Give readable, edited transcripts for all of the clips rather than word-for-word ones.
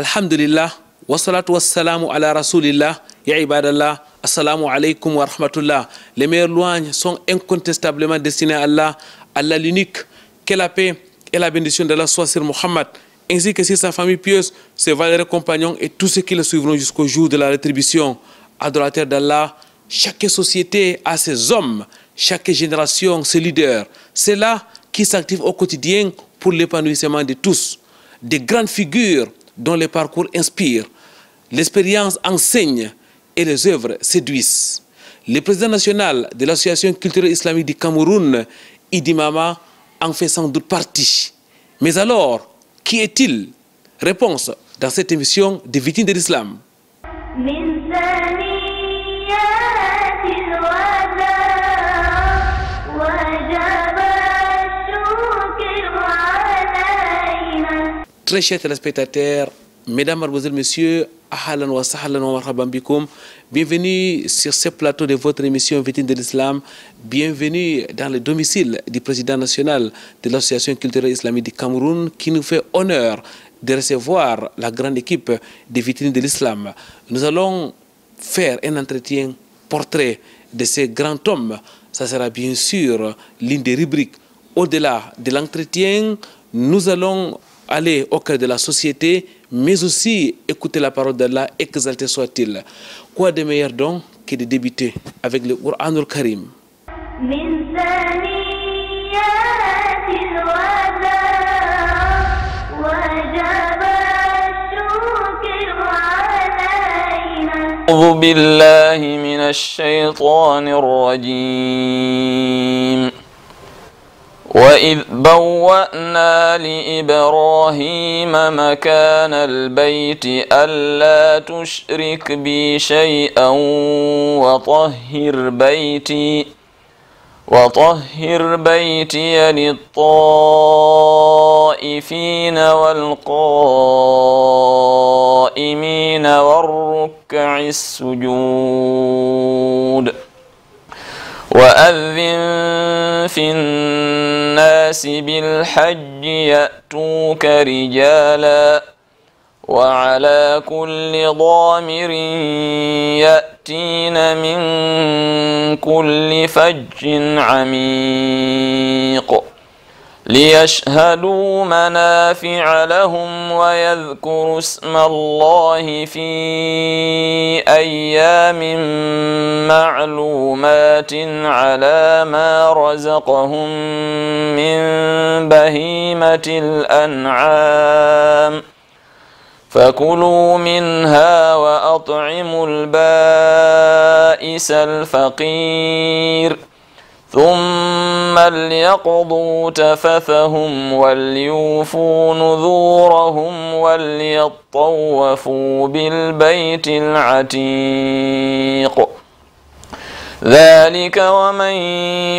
Alhamdulillah, wassalatu wassalamu ala rasulillah, ya ibadallah, assalamu alaikum wa rahmatullah. Les meilleures louanges sont incontestablement destinées à Allah, Allah l'unique, que la paix et la bénédiction d'Allah soient sur Muhammad, ainsi que sur sa famille pieuse, ses valeureux compagnons et tous ceux qui le suivront jusqu'au jour de la rétribution. Adorateur d'Allah, chaque société a ses hommes, chaque génération ses leaders. C'est là qui s'activent au quotidien pour l'épanouissement de tous. Des grandes figures dont les parcours inspirent, l'expérience enseigne et les œuvres séduisent. Le président national de l'Association culturelle islamique du Cameroun, Idi Mama, en fait sans doute partie. Mais alors, qui est-il? Réponse dans cette émission des victimes de l'islam. Très chers téléspectateurs, mesdames, mademoiselles, messieurs, ahlan wa sahlan wa marhaban bikoum. Bienvenue sur ce plateau de votre émission Victimes de l'Islam. Bienvenue dans le domicile du président national de l'Association culturelle islamique du Cameroun qui nous fait honneur de recevoir la grande équipe des Victimes de l'Islam. Nous allons faire un entretien portrait de ce grand homme. Ça sera bien sûr l'une des rubriques. Au-delà de l'entretien, nous allons aller au cœur de la société, mais aussi écouter la parole d'Allah, exalté soit-il. Quoi de meilleur donc que de débuter avec le Coran al-Karim. أعوذ بالله من الشيطان الرجيم وإذ بوأنا لإبراهيم مكان البيت ألا تشرك بي شيئا وطهر بيتي للطائفين والقائمين والركع السجود وأذن في الناس بالحج يأتوك رجالا وعلى كل ضامر يأتين من كل فج عميق ليشهدوا منافع لهم ويذكروا اسم الله في أيام معلومات على ما رزقهم من بهيمة الأنعام فكلوا منها وأطعموا البائس الفقير ثم ليقضوا تفثهم وليوفوا نذورهم وليطوفوا بالبيت العتيق ذلك ومن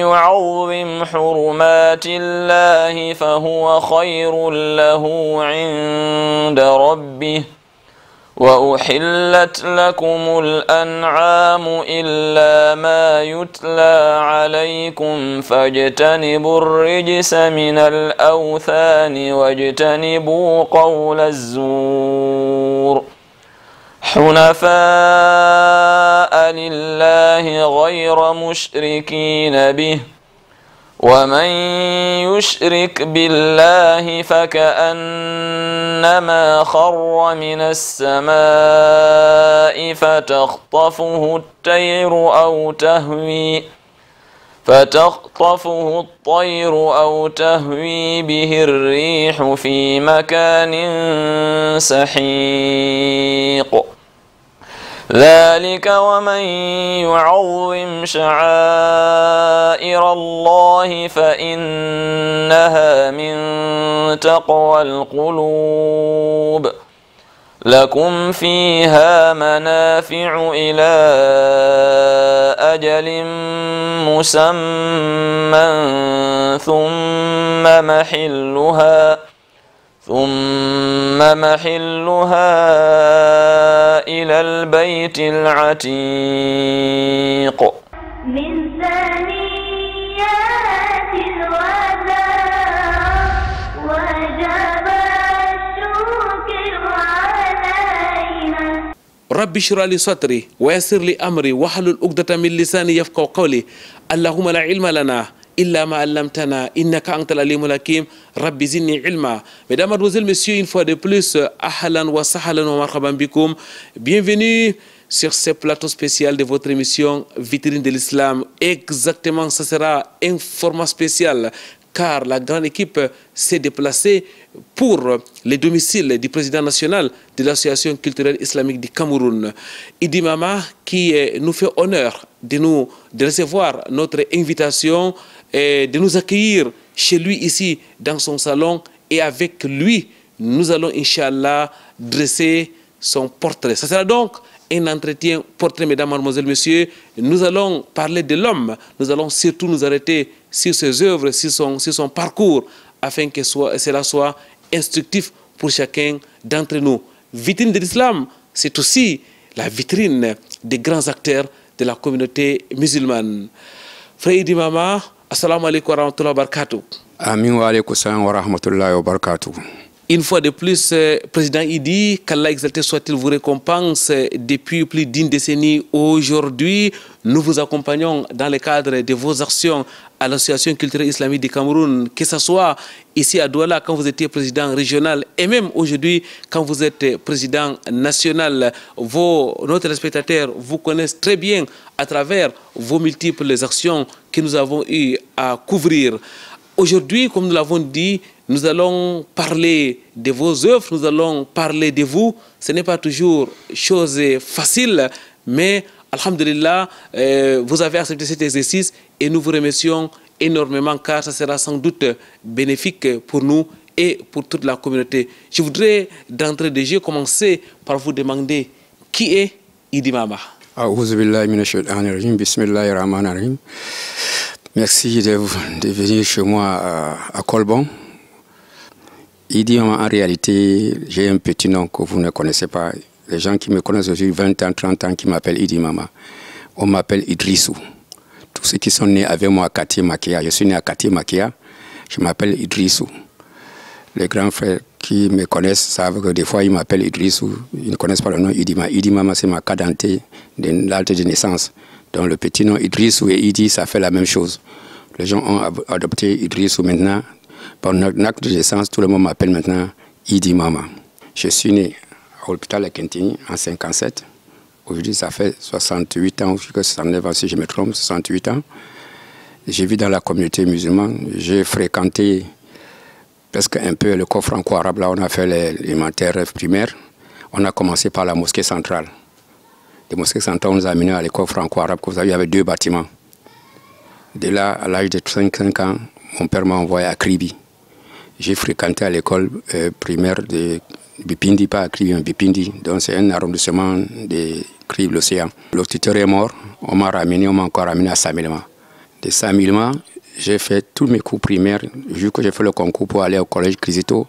يعظم حرمات الله فهو خير له عند ربه وأحلت لكم الأنعام إلا ما يتلى عليكم فاجتنبوا الرجس من الأوثان واجتنبوا قول الزور حنفاء لله غير مشركين به ومن يشرك بالله فكأنما خر من السماء فتخطفه الطير أو تهوي به الريح في مكان سحيق ذلك ومن يعظم شعائر الله فإنها من تقوى القلوب لكم فيها منافع إلى أجل مسمى ثم محلها إلى البيت العتيق من ثنيات الوداع وجب الشكر على rabbi shrah li sadri wa yassir li amri wahlul uqdatan min lisani yafqahu qawli allahumma la ilma lana illa ma allamtana innaka antal alimul hakim rabbi zidni ilma. Mesdames, mademoiselles, messieurs, une fois de plus, ahlan wa sahlan wa marhaban bikoum. Bienvenue sur ce plateau spécial de votre émission Vitrine de l'Islam. Exactement, ce sera un format spécial car la grande équipe s'est déplacée pour les domiciles du président national de l'Association culturelle islamique du Cameroun, Idi Mama, qui nous fait honneur de recevoir notre invitation et de nous accueillir chez lui ici dans son salon, et avec lui nous allons Inch'Allah dresser son portrait. Ça sera donc un entretien portrait, mesdames, mademoiselles, messieurs. Nous allons parler de l'homme, nous allons surtout nous arrêter sur ses œuvres, sur son parcours, afin que cela soit instructif pour chacun d'entre nous. Vitrine de l'islam, c'est aussi la vitrine des grands acteurs de la communauté musulmane. Frère Idi Mama, assalamu alaikum wa rahmatullahi wa barakatuh. Amin wa alaikum salam wa rahmatullahi wa barakatuh. Une fois de plus, Président Idi, qu'Allah exalté soit-il vous récompense. Depuis plus d'une décennie aujourd'hui, nous vous accompagnons dans le cadre de vos actions à l'Association culturelle islamique du Cameroun, que ce soit ici à Douala quand vous étiez président régional et même aujourd'hui quand vous êtes président national. Nos téléspectateurs vous connaissent très bien à travers vos multiples actions que nous avons eu à couvrir. Aujourd'hui, comme nous l'avons dit, nous allons parler de vos œuvres, nous allons parler de vous. Ce n'est pas toujours chose facile, mais alhamdulillah, vous avez accepté cet exercice et nous vous remercions énormément car ça sera sans doute bénéfique pour nous et pour toute la communauté. Je voudrais d'entrée de jeu commencer par vous demander qui est Idi Mama. Merci de venir chez moi à Colbon. Idi Mama, en réalité, j'ai un petit nom que vous ne connaissez pas. Les gens qui me connaissent aujourd'hui, 20 ans, 30 ans, qui m'appellent Idi Mama. On m'appelle Idrissou. Tous ceux qui sont nés avec moi à Kati Makia, je suis né à Kati Makia, je m'appelle Idrissou. Les grands frères qui me connaissent savent que des fois ils m'appellent Idrissou, ils ne connaissent pas le nom Idi Mama. Idi Mama, c'est ma carte d'identité de l'acte de naissance. Donc le petit nom Idrissou et Idi, ça fait la même chose. Les gens ont adopté Idrissou maintenant. Par un acte de naissance, tout le monde m'appelle maintenant Idi Mama. Je suis né à l'hôpital de Kentini en 57. Aujourd'hui, ça fait 68 ans, jusqu'à 69 ans, si je me trompe, 68 ans. J'ai vécu dans la communauté musulmane. J'ai fréquenté presque un peu le corps franco-arabe. Là, on a fait l'élémentaire primaire. On a commencé par la mosquée centrale. La mosquée centrale, on nous a amenés à l'école franco-arabe. Vous savez, il y avait 2 bâtiments. De là, à l'âge de 5 ans, mon père m'a envoyé à Kribi. J'ai fréquenté à l'école primaire de Bipindi, pas à Kribi, mais Bipindi. Donc c'est un arrondissement de Kribi, l'océan. Le tuteur est mort, on m'a encore ramené à Samilema. De Samilema, j'ai fait tous mes cours primaires, vu que j'ai fait le concours pour aller au collège Crisito.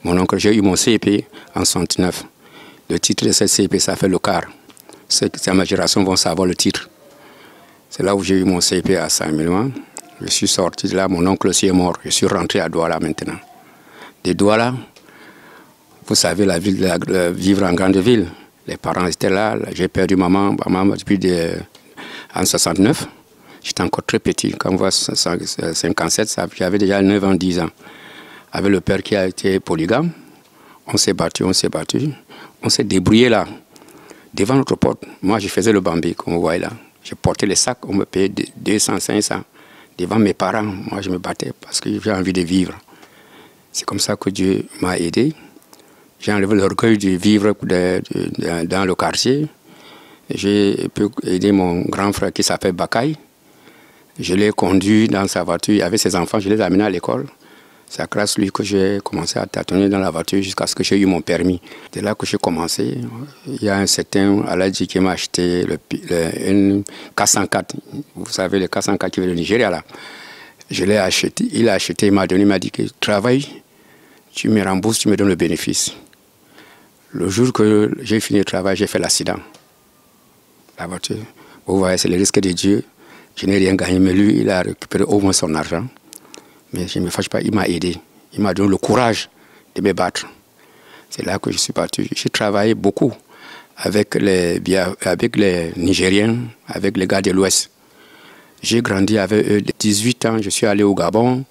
Mon oncle, j'ai eu mon CP en 69. Le titre de ce CP, ça fait le quart. Ceux qui sont ma génération vont savoir le titre. C'est là où j'ai eu mon CP à Samilema. Je suis sorti de là, mon oncle aussi est mort. Je suis rentré à Douala maintenant. De Douala, vous savez, la ville, vivre en grande ville. Les parents étaient là. J'ai perdu maman depuis en 69. J'étais encore très petit. Quand on voit 57, j'avais déjà 9 ans, 10 ans. Avec le père qui a été polygame, on s'est battu. On s'est débrouillé là. Devant notre porte, moi je faisais le bambi, comme vous voyez là. Je portais les sacs, on me payait 200, 500. Devant mes parents, moi je me battais parce que j'ai envie de vivre. C'est comme ça que Dieu m'a aidé. J'ai enlevé l'orgueil de vivre dans le quartier. J'ai pu aider mon grand frère qui s'appelle Bakay. Je l'ai conduit dans sa voiture avec ses enfants, je les ai amenés à l'école. C'est grâce à lui que j'ai commencé à tâtonner dans la voiture jusqu'à ce que j'ai eu mon permis. C'est là que j'ai commencé. Il y a un certain Aladji qui m'a acheté une K104. Vous savez, le K104 qui vient du Nigeria là. Je l'ai acheté, il l'a acheté, il m'a dit que travaille, tu me rembourses, tu me donnes le bénéfice. Le jour que j'ai fini le travail, j'ai fait l'accident. La voiture, vous voyez, c'est le risque de Dieu. Je n'ai rien gagné, mais lui, il a récupéré au moins son argent. Mais je ne me fâche pas, il m'a aidé. Il m'a donné le courage de me battre. C'est là que je suis parti. J'ai travaillé beaucoup avec les Nigériens, avec les gars de l'Ouest. J'ai grandi avec eux. 18 ans, je suis allé au Gabon.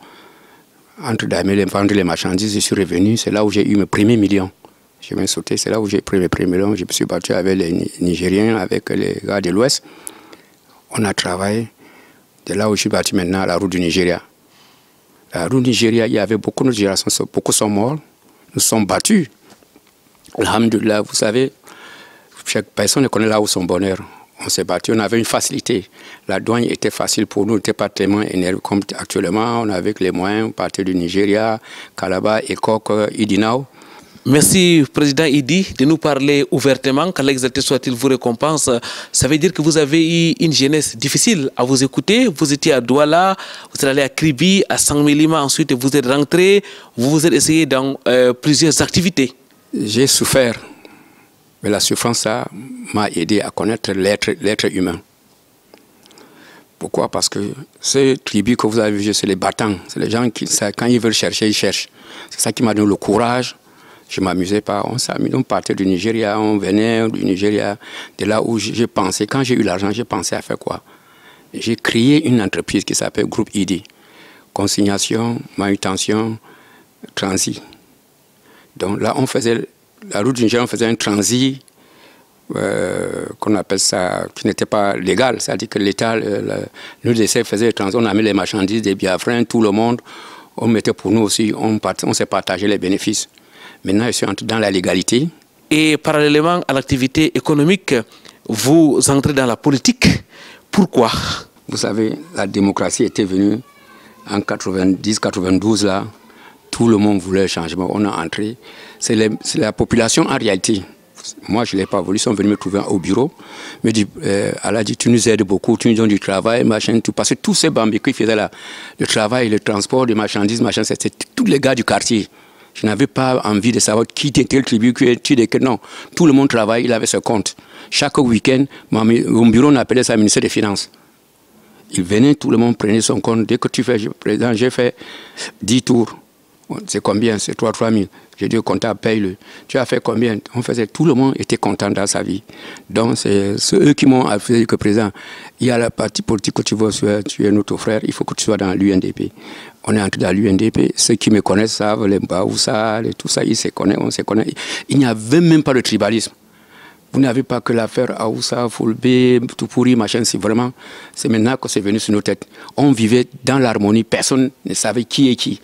Entre d'aller vendre les marchandises, je suis revenu. C'est là où j'ai eu mes premiers millions. Je viens sauter, c'est là où j'ai pris mes premiers millions. Je me suis battu avec les Nigériens, avec les gars de l'Ouest. On a travaillé. De là où je suis parti maintenant à la route du Nigeria. La route du Nigeria, il y avait beaucoup de générations, beaucoup sont morts. Nous sommes battus. Alhamdulillah, vous savez, chaque personne ne connaît là où son bonheur. On s'est battu, on avait une facilité. La douane était facile pour nous, n'était pas tellement énervé comme actuellement. On avait les moyens, on partait du Nigeria, Calabar, Ekok, Idinao. Merci, Président Idi, de nous parler ouvertement. Qu'Allah exalté soit-il vous récompense. Ça veut dire que vous avez eu une jeunesse difficile à vous écouter. Vous étiez à Douala, vous êtes allé à Kribi, à Sangmélima, ensuite vous êtes rentré, vous vous êtes essayé dans plusieurs activités. J'ai souffert, mais la souffrance ça m'a aidé à connaître l'être humain. Pourquoi? Parce que ces tribus que vous avez vues, c'est les battants. C'est les gens qui, quand ils veulent chercher, ils cherchent. C'est ça qui m'a donné le courage. Je ne m'amusais pas. On partait du Nigeria, on venait du Nigeria. De là où j'ai pensé, quand j'ai eu l'argent, j'ai pensé à faire quoi? J'ai créé une entreprise qui s'appelle Groupe ID. Consignation, manutention, transit. Donc là, on faisait, la route du Nigeria, on faisait un transit qu'on appelle ça, qui n'était pas légal. C'est-à-dire que l'État, nous faisait le transit, on a mis les marchandises, des Biafrins, tout le monde. On mettait pour nous aussi, on s'est partagé les bénéfices. Maintenant, je suis entré dans la légalité. Et parallèlement à l'activité économique, vous entrez dans la politique. Pourquoi? Vous savez, la démocratie était venue en 90-92, là. Tout le monde voulait le changement. On a entré. C'est la population en réalité. Moi, je ne l'ai pas voulu. Ils sont venus me trouver au bureau. Me dit, Allah dit, tu nous aides beaucoup, tu nous donnes du travail, machin, tout. Parce que tous ces bambins qui faisaient là, le travail, le transport, les marchandises, machin, c'était tous les gars du quartier. Je n'avais pas envie de savoir qui était quelle tribu, qui était quel. Non, tout le monde travaille, il avait ce compte. Chaque week-end, mon bureau, on appelait ça le ministère des Finances. Il venait, tout le monde prenait son compte. Dès que tu fais, président, j'ai fait 10 tours. C'est combien? C'est 3 000. J'ai dit au comptable, paye-le. Tu as fait combien? On faisait, tout le monde était content dans sa vie. Donc, c'est eux qui m'ont fait que président, il y a la partie politique que tu vois, tu es notre frère, il faut que tu sois dans l'UNDP. On est entré dans l'UNDP. Ceux qui me connaissent savent, les Baoussa, tout ça, ils se connaissent, on se connaît. Il n'y avait même pas de tribalisme. Vous n'avez pas que l'affaire Aoussa, Foulbé, tout pourri, machin. C'est vraiment, c'est maintenant que c'est venu sur nos têtes. On vivait dans l'harmonie, personne ne savait qui est qui.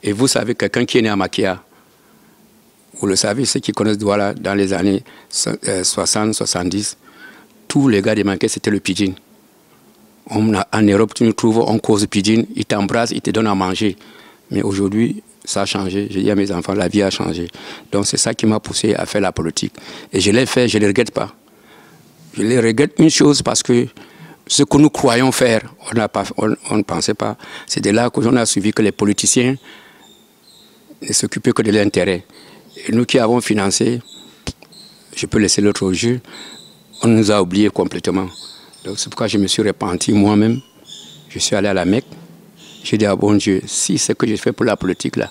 Et vous savez, quelqu'un qui est né à Makia, vous le savez, ceux qui connaissent Douala, dans les années 60, 70, tous les gars de Makia, c'était le pidgin. En Europe, tu nous trouves, on cause pidgin, ils t'embrassent, ils te donnent à manger. Mais aujourd'hui, ça a changé. J'ai dit à mes enfants, la vie a changé. Donc c'est ça qui m'a poussé à faire la politique. Et je l'ai fait, je ne le regrette pas. Je le regrette une chose parce que ce que nous croyons faire, on ne pensait pas. C'est de là qu'on a suivi que les politiciens ne s'occupaient que de l'intérêt. Et nous qui avons financé, je peux laisser l'autre jeu, on nous a oubliés complètement. Donc c'est pourquoi je me suis repenti moi-même. Je suis allé à la Mecque. J'ai dit à bon Dieu, si c'est ce que j'ai fait pour la politique là,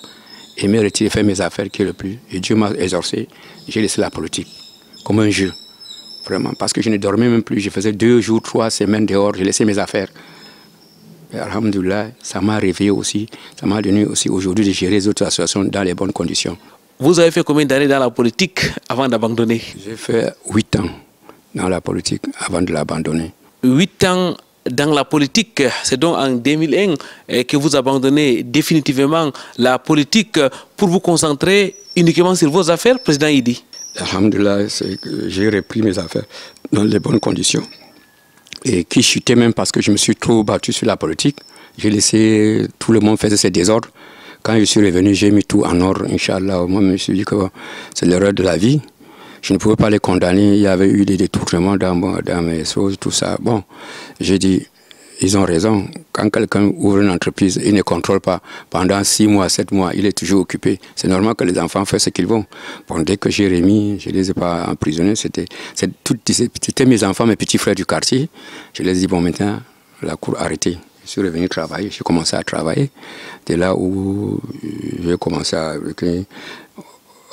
et me retirer, faire mes affaires qui est le plus, et Dieu m'a exorcé, j'ai laissé la politique comme un jeu. Vraiment, parce que je ne dormais même plus. Je faisais 2 jours, 3 semaines dehors, j'ai laissé mes affaires. Et alhamdoulilah, ça m'a réveillé aussi, ça m'a donné aussi aujourd'hui de gérer les autres associations dans les bonnes conditions. Vous avez fait combien d'années dans la politique avant d'abandonner? J'ai fait 8 ans dans la politique avant de l'abandonner. 8 ans dans la politique, c'est donc en 2001 que vous abandonnez définitivement la politique pour vous concentrer uniquement sur vos affaires, Président Idi? Alhamdulillah, j'ai repris mes affaires dans les bonnes conditions. Et qui chutait même parce que je me suis trop battu sur la politique. J'ai laissé, tout le monde faisait ses désordres. Quand je suis revenu, j'ai mis tout en ordre, Inch'Allah. Moi, je me suis dit que c'est l'erreur de la vie. Je ne pouvais pas les condamner. Il y avait eu des détournements dans mes choses, tout ça. Bon, j'ai dit, ils ont raison. Quand quelqu'un ouvre une entreprise, il ne contrôle pas. Pendant 6 mois, 7 mois, il est toujours occupé. C'est normal que les enfants fassent ce qu'ils vont. Bon, dès que j'ai remis, je ne les ai pas emprisonnés. C'était mes enfants, mes petits frères du quartier. Je les ai dit, bon, maintenant, la cour arrêtée. Je suis revenu travailler. J'ai commencé à travailler. C'est là où j'ai commencé à...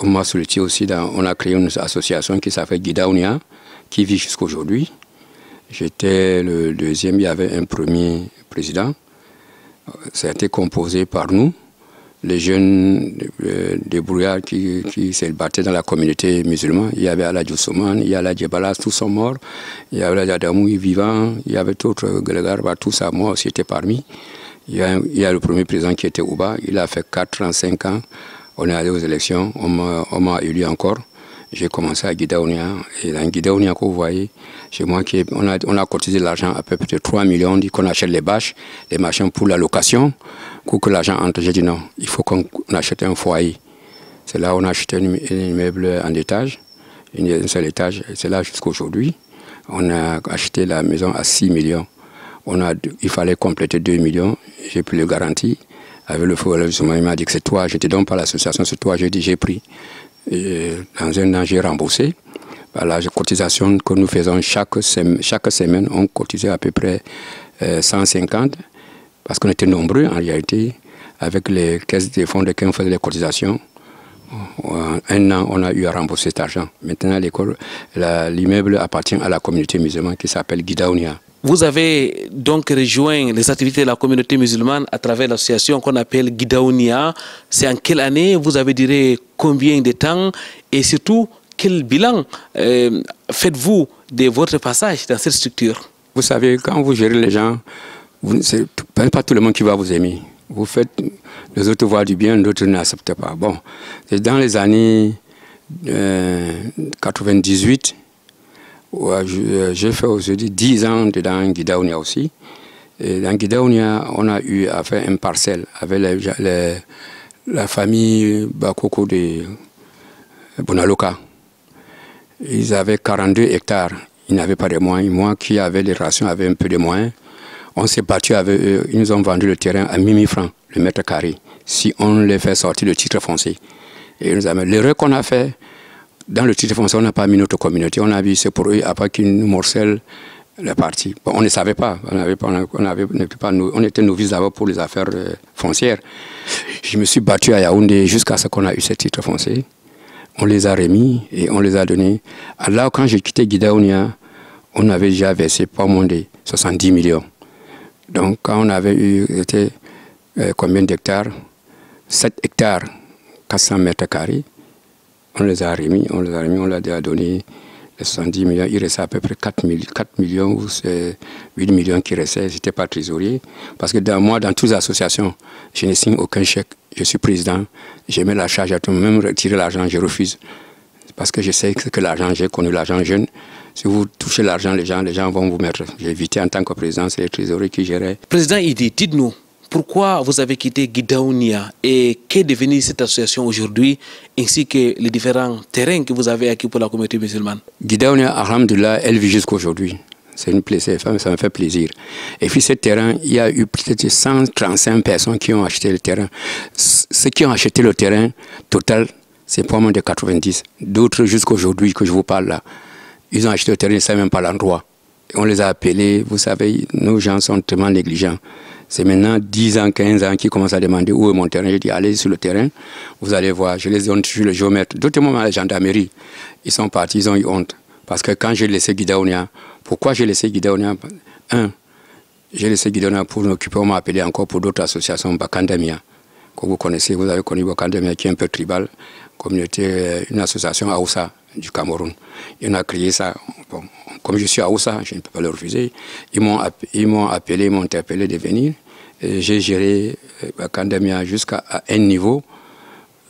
on m'a sollicité aussi, on a créé une association qui s'appelle Guidaounia, qui vit jusqu'à aujourd'hui. J'étais le deuxième, il y avait un premier président. Ça a été composé par nous, les jeunes débrouillards qui se battaient dans la communauté musulmane. Il y avait Ala Djoussoumane, il y avait Ala Djebalas, tous sont morts. Il y avait Ala Dadamoui vivant, il y avait d'autres Gelegarba, tout ça, moi aussi j'étais parmi. Il y a le premier président qui était Ouba, il a fait 4 ans, 5 ans. On est allé aux élections, on m'a élu encore. J'ai commencé à Guidaounia. Et dans Guidaounia, que vous voyez, chez moi, on a cotisé de l'argent à peu près 3 millions. On dit qu'on achète les bâches, les machins pour la location. Pour que l'argent entre, j'ai dit non, il faut qu'on achète un foyer. C'est là qu'on a acheté un immeuble en étage, un seul étage. Et c'est là jusqu'à aujourd'hui. On a acheté la maison à 6 millions. Il fallait compléter 2 millions. J'ai pris le garantie. Avec le feu, il m'a dit que c'est toi. J'étais donc par l'association, c'est toi. J'ai dit j'ai pris. Et dans un an, j'ai remboursé. La cotisation que nous faisons chaque semaine, on cotisait à peu près 150, parce qu'on était nombreux en réalité, avec les caisses des fonds de qui on faisait les cotisations. En un an, on a eu à rembourser cet argent. Maintenant, l'immeuble appartient à la communauté musulmane qui s'appelle Guidaounia. Vous avez donc rejoint les activités de la communauté musulmane à travers l'association qu'on appelle Guidaounia. C'est en quelle année? Vous avez duré combien de temps? Et surtout, quel bilan faites-vous de votre passage dans cette structure? Vous savez, quand vous gérez les gens, ce n'est pas tout le monde qui va vous aimer. Vous faites, les autres voient du bien, d'autres n'acceptent pas. Bon, c'est dans les années 98, j'ai fait aujourd'hui 10 ans dans Guidaounia aussi. Et dans Guidaounia, on a eu à faire une parcelle avec la famille Bakoko de Bonaloka. Ils avaient 42 hectares. Ils n'avaient pas de moyens. Moi qui avais les rations, avait un peu de moyens. On s'est battu avec eux. Ils nous ont vendu le terrain à 1000 francs, le mètre carré, si on les fait sortir le titre foncier. Et l'erreur qu'on a fait, dans le titre foncier, on n'a pas mis notre communauté. On a vu c'est pour eux, après qu'ils nous morcellent la partie. Bon, on ne savait pas. On était novices d'abord pour les affaires foncières. Je me suis battu à Yaoundé jusqu'à ce qu'on a eu ce titre foncier. On les a remis et on les a donnés. Alors, quand j'ai quitté Guidaounia, on avait déjà versé pas moins de 70 millions. Donc, quand on avait eu, combien d'hectares? 7 hectares, 400 mètres carrés. On les a remis, on l'a déjà donné les 70 millions. Il restait à peu près 4 millions ou 8 millions qui restaient. Je n'étais pas trésorier. Parce que moi, dans toutes les associations, je ne signe aucun chèque. Je suis président. Je mets la charge à tout. Même retirer l'argent, je refuse. Parce que je sais que l'argent, j'ai connu l'argent jeune. Si vous touchez l'argent, les gens vont vous mettre. J'ai évité en tant que président, c'est les trésoriers qui géraient. Président Idi, dites-nous, pourquoi vous avez quitté Guidaounia et qu'est devenue cette association aujourd'hui, ainsi que les différents terrains que vous avez acquis pour la communauté musulmane? Guidaounia, alhamdoulilah, elle vit jusqu'à aujourd'hui. C'est une plaisir, ça me fait plaisir. Et puis ce terrain, il y a eu peut-être 135 personnes qui ont acheté le terrain. Ceux qui ont acheté le terrain, total, c'est pas moins de 90. D'autres jusqu'à aujourd'hui que je vous parle là, ils ont acheté le terrain, ils ne savent même pas l'endroit. On les a appelés, vous savez, nos gens sont tellement négligents. C'est maintenant 10 ans, 15 ans qu'ils commencent à demander où est mon terrain. Je dis, allez sur le terrain, vous allez voir. Je les donne sur le géomètre. D'autres moments, à la gendarmerie, ils sont partis, ils ont eu honte. Parce que quand j'ai laissé Guidaounia, pourquoi j'ai laissé Guidaounia? J'ai laissé Guidaounia pour m'occuper, on m'a appelé encore pour d'autres associations, Bakandamia, que vous connaissez, vous avez connu Bakandamia, qui est un peu tribal, communauté, une association Aoussa du Cameroun. Et on a créé ça. Bon, comme je suis à Aoussa, je ne peux pas le refuser. Ils m'ont appelé, ils m'ont interpellé de venir. J'ai géré Bakandamia jusqu'à un niveau.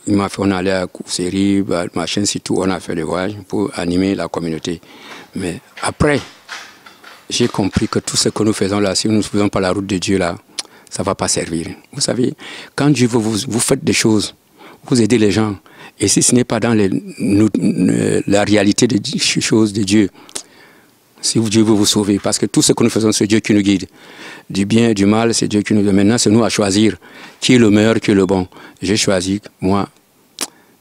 Il m'a fait, on allait à Kousséri, machin, c'est tout, on a fait le voyage pour animer la communauté. Mais après, j'ai compris que tout ce que nous faisons là, si nous ne faisons pas la route de Dieu là, ça ne va pas servir. Vous savez, quand Dieu veut vous faites des choses, vous aidez les gens. Et si ce n'est pas dans la réalité des choses de Dieu, si Dieu veut vous sauver, parce que tout ce que nous faisons, c'est Dieu qui nous guide. Du bien et du mal, c'est Dieu qui nous donne. Maintenant, c'est nous à choisir qui est le meilleur, qui est le bon. J'ai choisi, moi,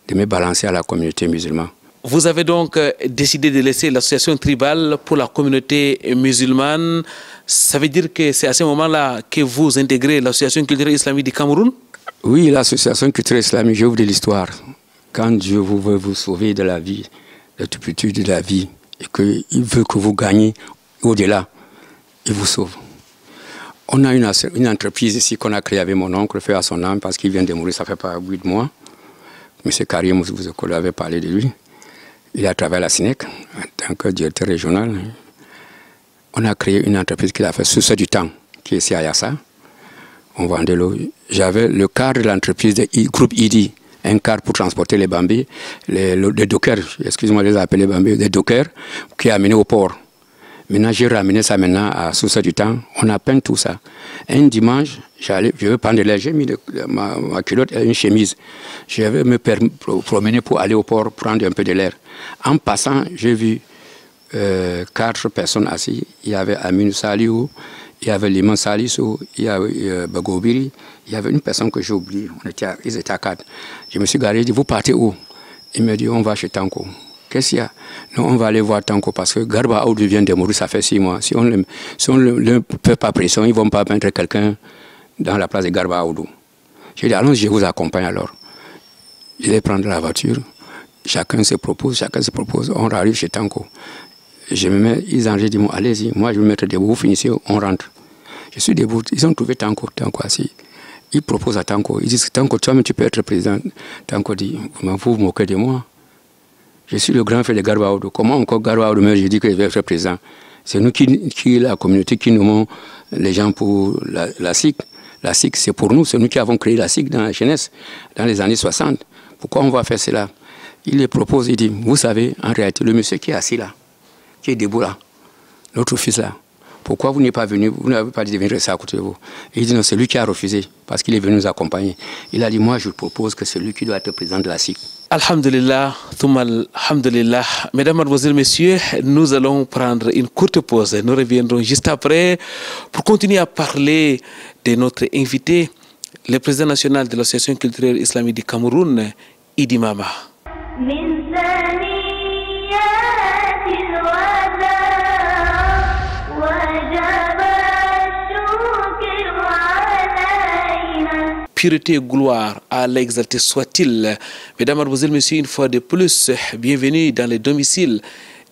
de me balancer à la communauté musulmane. Vous avez donc décidé de laisser l'association tribale pour la communauté musulmane. Ça veut dire que c'est à ce moment-là que vous intégrez l'association culturelle islamique du Cameroun? Oui, l'association culturelle islamique, je vous dis l'histoire. quand Dieu veut vous sauver de la vie, de turpitude de la vie, et qu'il veut que vous gagnez au-delà, il vous sauve. On a une entreprise ici qu'on a créée avec mon oncle, fait à son âme, parce qu'il vient de mourir, ça fait pas 8 mois. M. Karim, vous avez parlé de lui. Il a travaillé à la SINEC en tant que directeur régional. On a créé une entreprise qui a fait sous ce du temps, qui est ici à Yassa. On vendait l'eau. J'avais le quart de l'entreprise du groupe ID, un quart pour transporter les bambés, les dockers, excusez-moi de les appeler bambés, des dockers, qui est amené au port. Maintenant, j'ai ramené ça maintenant à Sousa du temps. On a peint tout ça. Un dimanche, je veux prendre de l'air, j'ai mis ma culotte et une chemise. Je vais me promener pour aller au port, prendre un peu de l'air. En passant, j'ai vu 4 personnes assises. Il y avait Amin Saliou, il y avait Liman Salissou, il y avait Bagobiri, il y avait une personne que j'ai oubliée. Ils étaient à 4. Je me suis garé, il dit, vous partez où? Il me dit, on va chez Tanko. Qu'est-ce qu'il y a? Non, on va aller voir Tanko parce que Garba Aoudou vient de mourir, ça fait 6 mois. Si on ne fait pas pression, ils ne vont pas mettre quelqu'un dans la place de Garba Aoudou. J'ai dit, allons, je vous accompagne alors. Je vais prendre la voiture. Chacun se propose, on arrive chez Tanko. Je me mets, ils ont dit, allez-y, moi je vais me mettre debout, vous finissez, on rentre. Je suis debout, ils ont trouvé Tanko assis. Ils proposent à Tanko, ils disent, Tanko, toi-même tu peux être président. Tanko dit, vous vous moquez de moi. Je suis le grand frère de Garba Aoudou. Comment encore Garba Aoudou, je dis que je vais être président? C'est nous qui, la communauté, qui nommons les gens pour la SIC. La SIC, c'est pour nous, c'est nous qui avons créé la SIC dans la jeunesse, dans les années 60. Pourquoi on va faire cela? Il les propose, il dit, vous savez, en réalité, le monsieur qui est assis là, qui est debout là, notre fils là, pourquoi vous n'êtes pas venu, vous n'avez pas dit de venir rester à côté de vous? Et il dit, non, c'est lui qui a refusé, parce qu'il est venu nous accompagner. Il a dit, moi je propose que c'est lui qui doit être président de la SIC. Alhamdulillah, alhamdulillah. Mesdames, Mademoiselles, Messieurs, nous allons prendre une courte pause. Nous reviendrons juste après pour continuer à parler de notre invité, le président national de l'Association culturelle islamique du Cameroun, Idi Mama. Pureté et gloire à l'exalté soit-il. Mesdames, Mademoiselles, Messieurs, une fois de plus, bienvenue dans les domiciles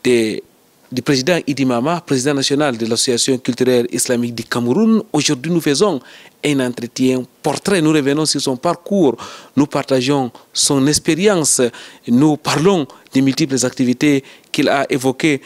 du président Idi Mama, président national de l'Association culturelle islamique du Cameroun. Aujourd'hui, nous faisons un entretien portrait. Nous revenons sur son parcours, nous partageons son expérience, nous parlons des multiples activités qu'il a évoquées.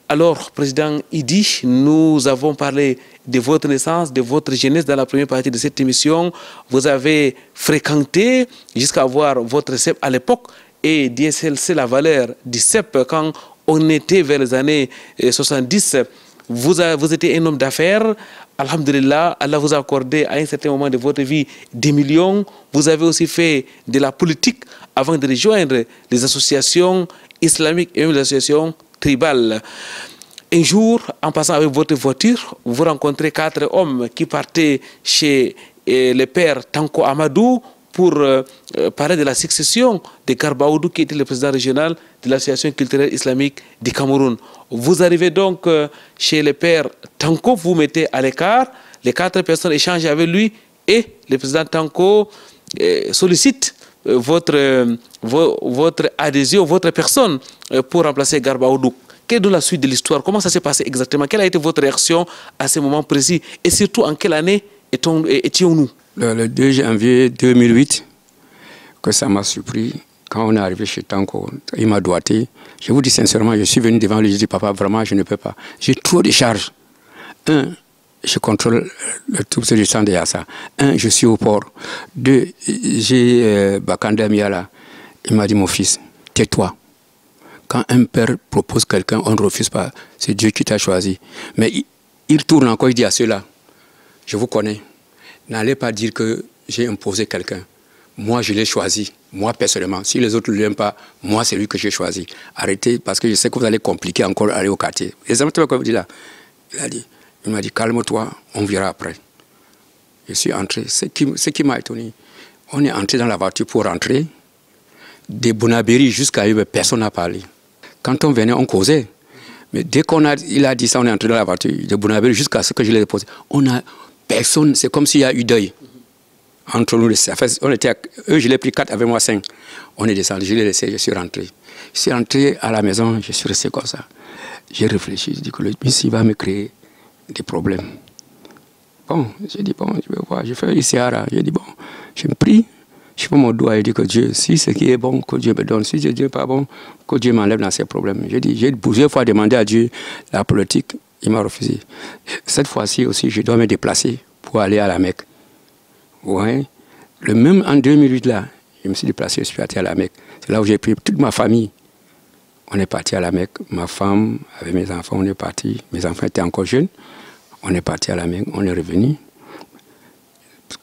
Alors, président Idi, nous avons parlé de votre naissance, de votre jeunesse dans la première partie de cette émission. Vous avez fréquenté jusqu'à avoir votre CEP à l'époque et DSLC la valeur du CEP quand on était vers les années 70. Vous étiez un homme d'affaires. Alhamdulillah, Allah vous a accordé à un certain moment de votre vie des millions. Vous avez aussi fait de la politique avant de rejoindre les associations islamiques et même les associations tribales. Un jour, en passant avec votre voiture, vous rencontrez 4 hommes qui partaient chez le père Tanko Amadou pour parler de la succession de Garba Aoudou, qui était le président régional de l'Association culturelle islamique du Cameroun. Vous arrivez donc chez le père Tanko, vous mettez à l'écart, les 4 personnes échangent avec lui et le président Tanko sollicite votre adhésion, votre personne pour remplacer Garba Aoudou. Quelle est la suite de l'histoire? Comment ça s'est passé exactement? Quelle a été votre réaction à ce moment précis? Et surtout, en quelle année étions-nous? Le 2 janvier 2008, que ça m'a surpris, quand on est arrivé chez Tanko, il m'a doigté. Je vous dis sincèrement, je suis venu devant lui, je dis, papa, vraiment, je ne peux pas. J'ai trop de charges. 1, je contrôle tout ce du sang de Yassa. 1, je suis au port. 2, j'ai Bakanda Miala. Il m'a dit, mon fils, tais-toi. Quand un père propose quelqu'un, on ne refuse pas. C'est Dieu qui t'a choisi. Mais il tourne encore, il dit à ceux-là, je vous connais. N'allez pas dire que j'ai imposé quelqu'un. Moi, je l'ai choisi. Moi, personnellement. Si les autres ne l'aiment pas, moi, c'est lui que j'ai choisi. Arrêtez, parce que je sais que vous allez compliquer encore aller au quartier. Les amis, comme vous dites là, il m'a dit, calme-toi, on verra après. Je suis entré. Ce qui m'a étonné, on est entré dans la voiture pour rentrer. De Bonabéry jusqu'à Yube, personne n'a parlé. Quand on venait, on causait. Mais dès il a dit ça, on est entré dans la voiture de Bonabéry jusqu'à ce que je l'ai déposé. On a personne, c'est comme s'il y a eu deuil. Entre nous, on était, eux, je l'ai pris 4, avec moi 5. On est descendu, je l'ai laissé, je suis rentré. Je suis rentré à la maison, je suis resté comme ça. J'ai réfléchi, je dis que le ici va me créer des problèmes. Bon, j'ai dit, bon, je vais voir, je fais Issiara. J'ai dit, bon, je me prie, je fais mon doigt et je dis que Dieu, si ce qui est bon, que Dieu me donne. Si ce qui n'est pas bon, que Dieu m'enlève dans ces problèmes. J'ai plusieurs fois demandé à Dieu la politique, il m'a refusé. Cette fois-ci aussi, je dois me déplacer pour aller à la Mecque. Ouais. Le même en 2008, là, je me suis déplacé, je suis parti à la Mecque. C'est là où j'ai pris toute ma famille. On est parti à la Mecque. Ma femme, avec mes enfants, on est parti. Mes enfants étaient encore jeunes. On est parti à la Mecque, on est revenu.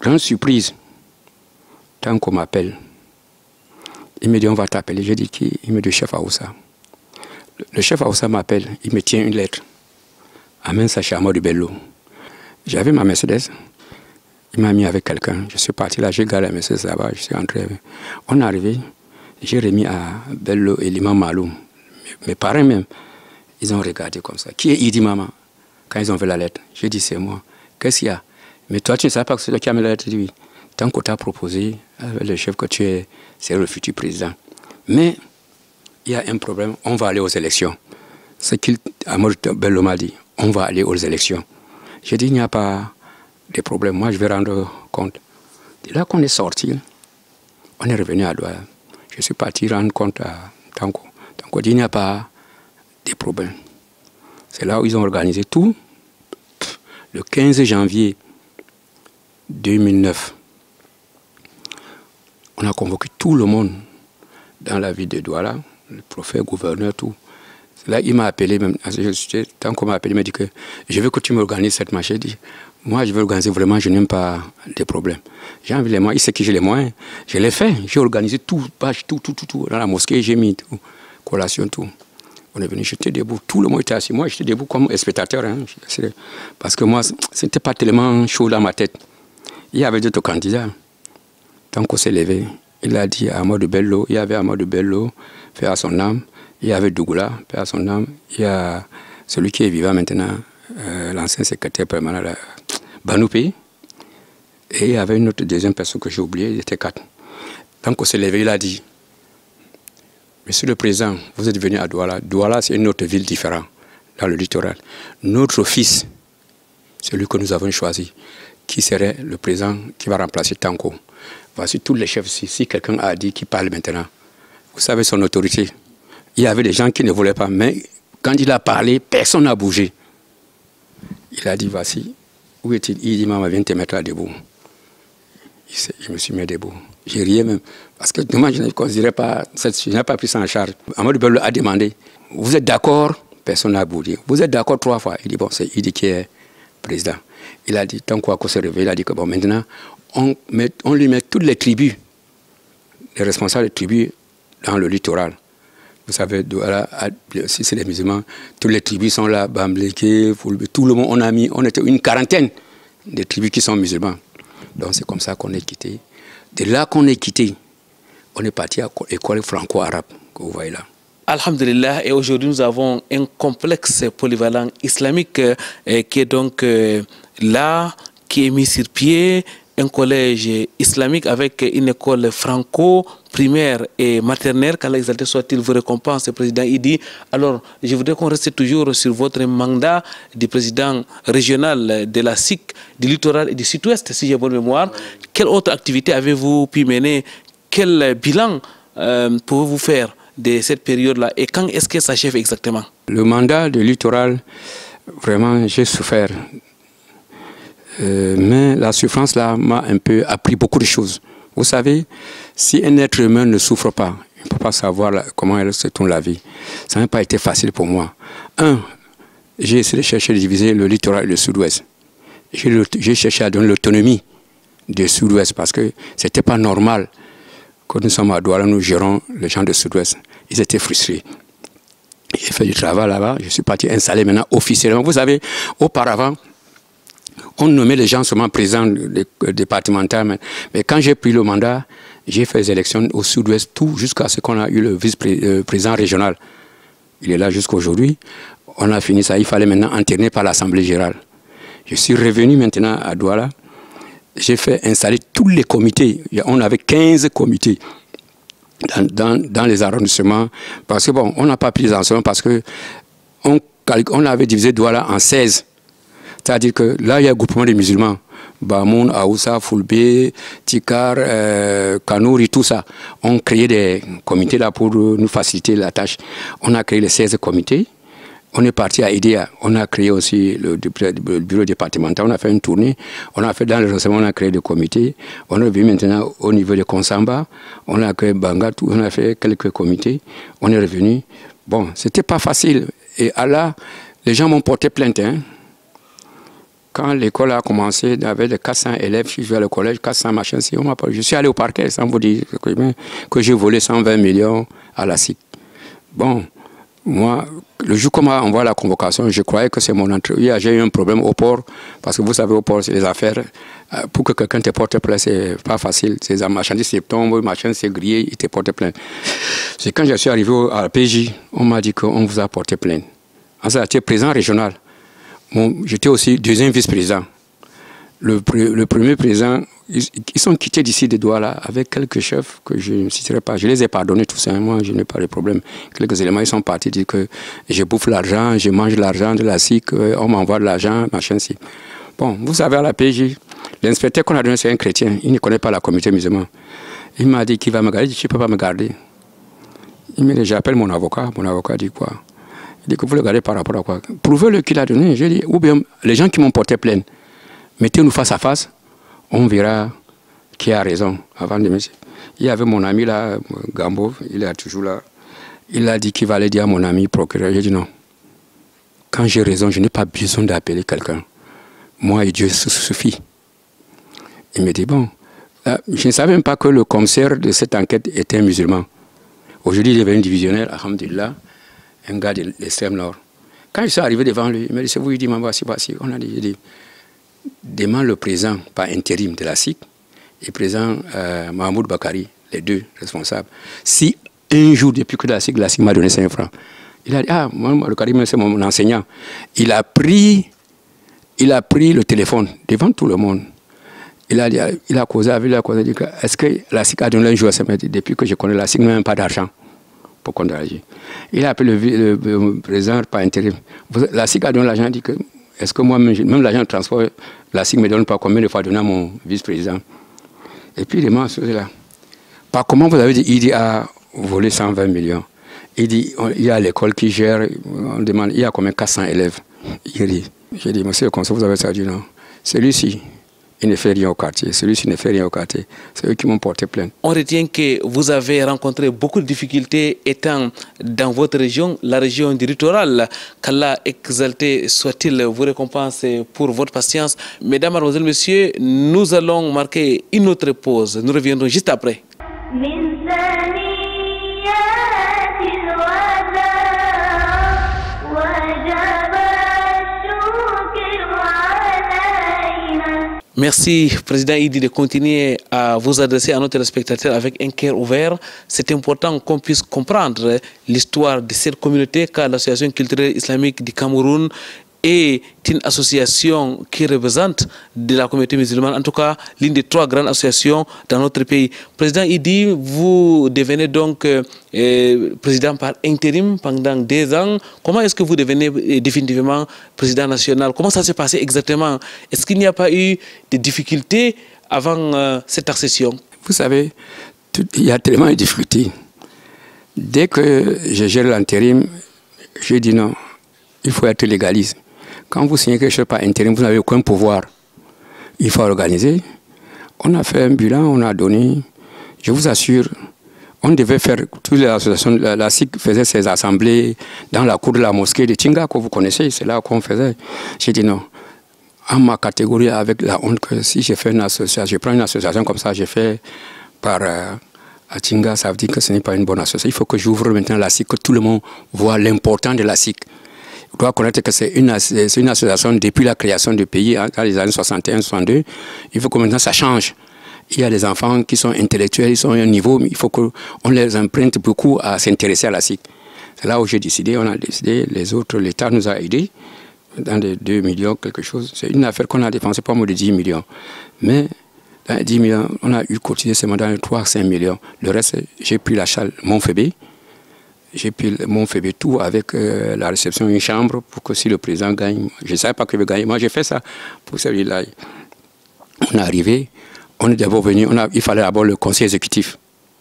Grande surprise, tant qu'on m'appelle, il me dit on va t'appeler. J'ai dit qui? Il me dit chef Aoussa. Le chef Aoussa m'appelle, il me tient une lettre. Amène ça chez Amadou Bello. J'avais ma Mercedes, il m'a mis avec quelqu'un. Je suis parti là, j'ai garé la Mercedes là-bas, je suis entré. On est arrivé, j'ai remis à Bello et l'imam Maloum. Mes parents même, ils ont regardé comme ça. Qui est Idi Maman? Quand ils ont vu la lettre, j'ai dit c'est moi. Qu'est-ce qu'il y a? Mais toi, tu ne sais pas que c'est toi qui as mis la lettre? Oui. Tant qu'on t'a proposé avec le chef que tu es, c'est le futur président. Mais il y a un problème, on va aller aux élections. C'est qu'Amadou Bello m'a dit, on va aller aux élections. J'ai dit, il n'y a pas de problème, moi je vais rendre compte. De là qu'on est sorti, on est revenu à Douala. Je suis parti rendre compte à Tanko. Tanko dit, il n'y a pas de problème. C'est là où ils ont organisé tout. Le 15 janvier 2009, on a convoqué tout le monde dans la ville de Douala, le préfet, gouverneur, tout. Là, il m'a appelé, même, tant qu'on m'a appelé, il m'a dit que je veux que tu m'organises cette marche. J'ai dit, moi, je veux organiser vraiment, je n'aime pas des problèmes. J'ai envie les moyens, il sait que j'ai les moyens. Je l'ai fait, j'ai organisé tout, tout. Dans la mosquée, j'ai mis tout, collation, tout. On est venu, j'étais debout, tout le monde était assis. Moi, j'étais debout comme spectateur, hein, parce que moi, ce n'était pas tellement chaud dans ma tête. Il y avait d'autres candidats. Tant qu'on s'est levé, il a dit à Amadou Bello, il y avait Amadou Bello, fait à son âme. Il y avait Dougoula, paix à son âme. Il y a celui qui est vivant maintenant, l'ancien secrétaire permanent, Banoupé. Et il y avait une autre deuxième personne que j'ai oubliée, il était 4. Donc on s'est levé, il a dit, Monsieur le Président, vous êtes venu à Douala. Douala, c'est une autre ville différente, dans le littoral. Notre fils, celui que nous avons choisi, qui serait le président qui va remplacer Tanko. Voici tous les chefs. Si quelqu'un a dit qu'il parle maintenant, vous savez son autorité. Il y avait des gens qui ne voulaient pas, mais quand il a parlé, personne n'a bougé. Il a dit, voici, où est-il? Il dit, maman, viens te mettre là debout. Je me suis mis debout. J'ai rié même, parce que moi, je ne considérais pas, je n'ai pas pris ça en charge. Amadou Bello a demandé, vous êtes d'accord? Personne n'a bougé. Vous êtes d'accord 3 fois? Il dit, bon, c'est Idi qui est président. Il a dit, tant qu'on s'est réveillé, il a dit que bon, maintenant, on lui met toutes les tribus, les responsables des tribus dans le littoral. Vous savez, si c'est les musulmans, toutes les tribus sont là, Bambleke, tout le monde, on était une quarantaine de tribus qui sont musulmans. Donc c'est comme ça qu'on est quitté. De là qu'on est quitté, on est parti à l'école franco-arabe que vous voyez là. Alhamdulillah, et aujourd'hui nous avons un complexe polyvalent islamique qui est donc là, qui est mis sur pied, un collège islamique avec une école franco-primaire et maternelle. Qu'Allah exalté soit-il vous récompense, président Idi. Alors, je voudrais qu'on reste toujours sur votre mandat de président régional de la SIC, du littoral et du sud-ouest, si j'ai bonne mémoire. Quelle autre activité avez-vous pu mener? Quel bilan pouvez-vous faire de cette période-là? Et quand est-ce que ça s'achève exactement? Le mandat de littoral, vraiment, j'ai souffert. Mais la souffrance là m'a un peu appris beaucoup de choses. Vous savez, si un être humain ne souffre pas, il ne peut pas savoir comment elle se tourne la vie. Ça n'a pas été facile pour moi. J'ai essayé de chercher à diviser le littoral et le sud-ouest. J'ai cherché à donner l'autonomie du sud-ouest parce que ce n'était pas normal que nous sommes à Douala, nous gérons les gens du sud-ouest. Ils étaient frustrés. J'ai fait du travail là-bas, je suis parti installer maintenant officiellement. Vous savez, auparavant, on nommait les gens seulement présidents départemental. Mais quand j'ai pris le mandat, j'ai fait les élections au sud-ouest, tout jusqu'à ce qu'on a eu le vice-président régional. Il est là jusqu'à aujourd'hui. On a fini ça. Il fallait maintenant interner par l'Assemblée générale. Je suis revenu maintenant à Douala. j'ai fait installer tous les comités. On avait 15 comités dans les arrondissements. Parce que bon, on n'a pas pris les enseignements parce que on avait divisé Douala en 16. C'est-à-dire que là, il y a un groupement de musulmans. Bamoun, Aoussa, Foulbé, Tikar, Kanouri, tout ça. On créé des comités là pour nous faciliter la tâche. On a créé les 16 comités. On est parti à IDEA. On a créé aussi le bureau départemental. On a fait une tournée. On a fait dans le renseignement, on a créé des comités. On est revenu maintenant au niveau de Konsamba. On a créé Bangat. On a fait quelques comités. On est revenu. Bon, c'était pas facile. Et là, les gens m'ont porté plainte. Hein. Quand l'école a commencé, il y avait 400 élèves, je suis allé au collège, 400 machins. Je suis allé au parquet sans vous dire que j'ai volé 120 millions à la SIC. Bon, moi, le jour qu'on m'a envoyé la convocation, je croyais que c'est mon entrée. J'ai eu un problème au port, parce que vous savez, au port, c'est les affaires. Pour que quelqu'un te porte plainte, c'est pas facile. Ces marchandises se tombent, les machins se grillent, ils te portent plainte. C'est quand je suis arrivé à la PJ, on m'a dit qu'on vous a porté plainte. Ça, j'étais président régional. J'étais aussi deuxième vice-président. Le premier président, ils sont quittés d'ici de Douala avec quelques chefs que je ne citerai pas. Je les ai pardonnés tout ça. Moi, je n'ai pas de problème. Quelques éléments, ils sont partis dire que je bouffe l'argent, je mange l'argent de la SIC, on m'envoie de l'argent, machin, si. Bon, vous savez, à la PJ, l'inspecteur qu'on a donné, c'est un chrétien. Il ne connaît pas la communauté musulmane. Il m'a dit qu'il va me garder. Je ne peux pas me garder. Il me dit, j'appelle mon avocat. Mon avocat dit quoi? Il dit que vous le gardez par rapport à quoi? Prouvez-le qu'il a donné. J'ai dit, ou bien les gens qui m'ont porté plainte, mettez-nous face à face, on verra qui a raison. Avant de me... Il y avait mon ami là, Gambo, il est toujours là. Il a dit qu'il va aller dire à mon ami procureur. J'ai dit non. Quand j'ai raison, je n'ai pas besoin d'appeler quelqu'un. Moi et Dieu, ça suffit. Il me dit bon, je ne savais même pas que le commissaire de cette enquête était un musulman. Aujourd'hui, il est devenu divisionnaire, alhamdulillah. Un gars de l'extrême nord. Quand je suis arrivé devant lui, il m'a dit, c'est vous, il dit, voici. On a dit, demande le président, par intérim de la SIC, et le président Mahmoud Bakari, les deux responsables. Si un jour, depuis que la SIC m'a donné 5 francs, il a dit, ah, moi, le Karim, c'est mon enseignant. Il a pris le téléphone devant tout le monde. Il a causé avec lui, il a dit, est-ce que la SIC a donné un jour à ce matin? Depuis que je connais la SIC, n'a même pas d'argent pour condamner. Il a appelé le président par intérim. La SIC a donné l'argent, il dit que, est-ce que moi, même l'argent de transport, la SIC ne me donne pas combien de fois donné à mon vice-président? Et puis il demande là. Par comment vous avez dit, il a volé 120 millions? Il dit, il y a l'école qui gère, on demande, il y a combien 400 élèves? Il dit, j'ai dit, monsieur le conseil, vous avez ça? Il dit non. Celui-ci, il ne fait rien au quartier. Celui-ci ne fait rien au quartier. C'est eux qui m'ont porté plainte. On retient que vous avez rencontré beaucoup de difficultés étant dans votre région, la région du littoral. Qu'Allah exalté soit-il vous récompense pour votre patience. Mesdames, mademoiselles, messieurs, nous allons marquer une autre pause. Nous reviendrons juste après. Merci, Président Idi, de continuer à vous adresser à nos téléspectateurs avec un cœur ouvert. C'est important qu'on puisse comprendre l'histoire de cette communauté, car l'Association culturelle islamique du Cameroun est une association qui représente de la communauté musulmane, en tout cas l'une des 3 grandes associations dans notre pays. Président Idi, vous devenez donc président par intérim pendant 2 ans. Comment est-ce que vous devenez définitivement président national? Comment ça s'est passé exactement? Est-ce qu'il n'y a pas eu de difficultés avant cette accession? Vous savez, il y a tellement de difficultés. Dès que je gère l'intérim, je dis non, il faut être légaliste. Quand vous signez quelque chose par intérim, vous n'avez aucun pouvoir. Il faut organiser. On a fait un bilan, on a donné. Je vous assure, on devait faire, toutes les associations, la SIC faisait ses assemblées dans la cour de la mosquée de Tinga, que vous connaissez, c'est là qu'on faisait. J'ai dit non. En ma catégorie, avec la honte que si je fais une association, je prends une association comme ça, je fais par à Tinga, ça veut dire que ce n'est pas une bonne association. Il faut que j'ouvre maintenant la SIC, que tout le monde voit l'important de la SIC. On doit connaître que c'est une association depuis la création du pays, dans les années 61-62. Il faut que maintenant ça change. Il y a des enfants qui sont intellectuels, ils sont à un niveau, mais il faut qu'on les emprunte beaucoup à s'intéresser à la SIC. C'est là où j'ai décidé, on a décidé, les autres, l'État nous a aidés dans les 2 millions, quelque chose. C'est une affaire qu'on a dépensé pas moins de 10 millions. Mais Dans 10 millions, on a eu cotisé seulement dans les 3 à 5 millions. Le reste, j'ai pris la salle Montfébé. J'ai pris Montfébé tout avec la réception, une chambre pour que si le président gagne, je ne savais pas qu'il veut gagner. Moi, j'ai fait ça pour celui-là. On est arrivé, on est d'abord venu, il fallait d'abord le conseil exécutif.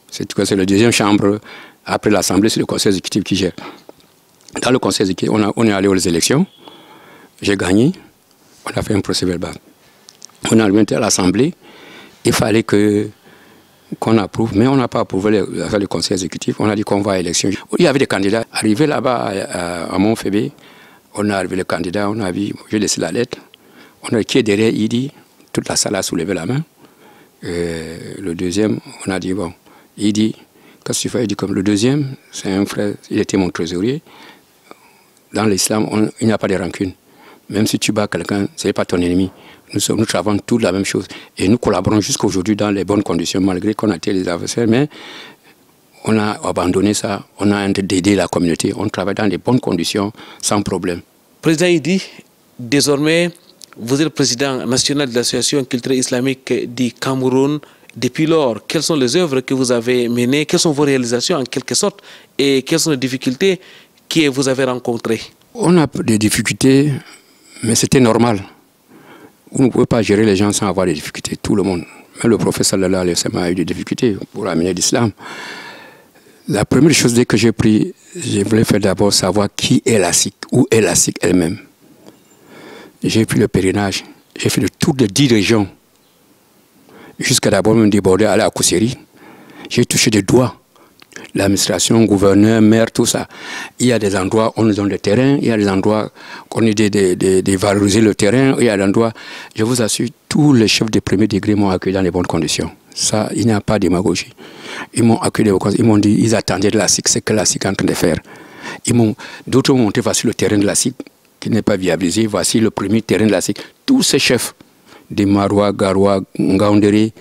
C'est la deuxième chambre. Après l'Assemblée, c'est le conseil exécutif qui gère. Dans le conseil exécutif, on est allé aux élections. J'ai gagné. On a fait un procès verbal. On est arrivé à l'Assemblée. Il fallait qu'on approuve, mais on n'a pas approuvé le conseil exécutif. On a dit qu'on va à l'élection. Il y avait des candidats. Arrivé là-bas à Montfébé, on a arrivé le candidat, on a vu, j'ai laissé la lettre. On a qui est derrière, il dit, toute la salle a soulevé la main. Le deuxième, on a dit, bon, il dit, qu'est-ce que tu fais? Il dit, comme le deuxième, c'est un frère, il était mon trésorier. Dans l'islam, il n'y a pas de rancune. Même si tu bats quelqu'un, ce n'est pas ton ennemi. Nous travaillons tous la même chose. Et nous collaborons jusqu'à aujourd'hui dans les bonnes conditions, malgré qu'on a été les adversaires. Mais on a abandonné ça, on a d'aider la communauté. On travaille dans les bonnes conditions, sans problème. Président Idi, désormais, vous êtes le président national de l'association culturelle islamique du Cameroun. Depuis lors, quelles sont les œuvres que vous avez menées? Quelles sont vos réalisations en quelque sorte? Et quelles sont les difficultés que vous avez rencontrées? On a des difficultés, mais c'était normal. Vous ne pouvez pas gérer les gens sans avoir des difficultés, tout le monde. Même le prophète sallallahu alayhi wa sallam a eu des difficultés pour amener l'islam. La première chose dès que j'ai pris, je voulais faire d'abord savoir qui est la SIC, où est la SIC elle-même. J'ai pris le pèlerinage, j'ai fait le tour de 10 régions, jusqu'à d'abord me déborder, aller à Kousseri. J'ai touché des doigts. L'administration, gouverneur, maire, tout ça. Il y a des endroits où on nous donne le terrain, il y a des endroits qu'on est de valoriser le terrain, il y a des endroits, je vous assure, tous les chefs de premier degré m'ont accueilli dans les bonnes conditions. Ça, il n'y a pas de démagogie. Ils m'ont accueilli, ils m'ont dit, ils attendaient de la SIC, c'est que la SIC est en train de faire. D'autres m'ont montré, voici le terrain de la SIC, qui n'est pas viabilisé, voici le premier terrain de la SIC. Tous ces chefs, des Marois, Garoua, Ngaoundéré,